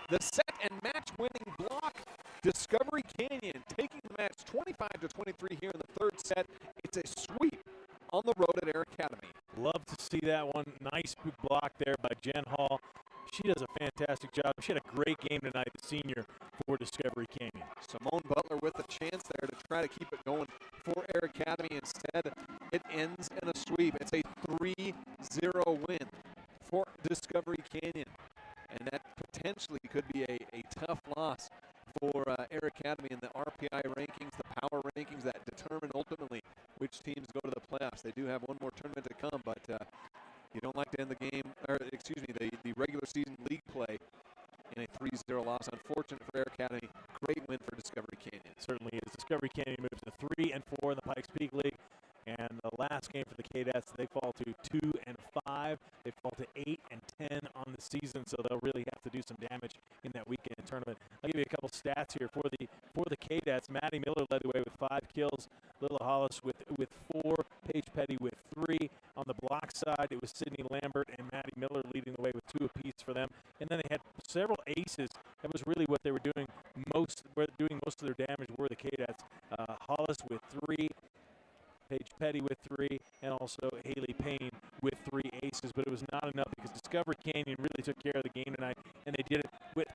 the set and match-winning block. Discovery Canyon taking the match 25-23 here in the third set. It's a sweep on the road at Air Academy.
Love to see that one. Nice block there by Jen Hall. She does a fantastic job. She had a great game tonight, the senior, for Discovery Canyon.
Simone Butler with a chance there to try to keep it going for Air Academy. Instead, it ends in a sweep. It's a 3-0 win for Discovery Canyon. And that potentially could be a tough loss for Air Academy in the RPI rankings, the power rankings that determine ultimately which teams go to the playoffs. They do have one more tournament to come, but you don't like to end the game, or excuse me, the regular season league play in a 3-0 loss. Unfortunate for Air Academy. Great win for Discovery Canyon.
Certainly is. Discovery Canyon moves to 3 and 4 in the Pikes Peak League. And the last game for the Cadets, they fall to 2 and 5. They fall to 8 and 10 on the season, so they'll really have to do some damage in that weekend tournament. I'll give you a couple stats here for the Cadets. Maddie Miller led the way with 5 kills. Lila Hollis with 4. Paige Petty with 3. On the block side, it was Sydney Lambert and Maddie Miller leading the way with 2 apiece for them. And then they had several aces. That was really what they were doing most. Doing most of their damage were the Cadets. Hollis with 3. Paige Petty with 3, and also Haley Payne with 3 aces, but it was not enough because Discovery Canyon really took care of the game tonight, and they did it with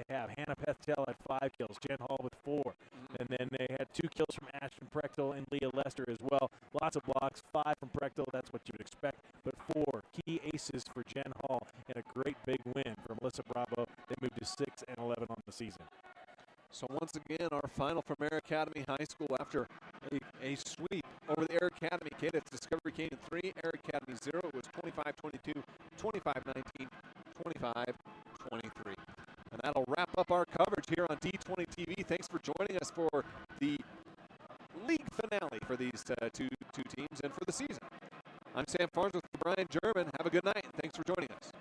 they have? Hannah Pethtel had 5 kills, Jen Hall with 4. And then they had 2 kills from Ashton Prechtel and Leah Lester as well. Lots of blocks, 5 from Prechtel, that's what you would expect. But 4 key aces for Jen Hall and a great big win for Melissa Bravo. They moved to 6-11 on the season.
So once again, our final from Air Academy High School after a sweep over the Air Academy Cadets. Discovery Canyon 3, Air Academy 0. It was 25-22, 25-19, 25-23. And that'll wrap up our coverage here on D20 TV. Thanks for joining us for the league finale for these two teams and for the season. I'm Sam Farnsworth with Brian German. Have a good night, and thanks for joining us.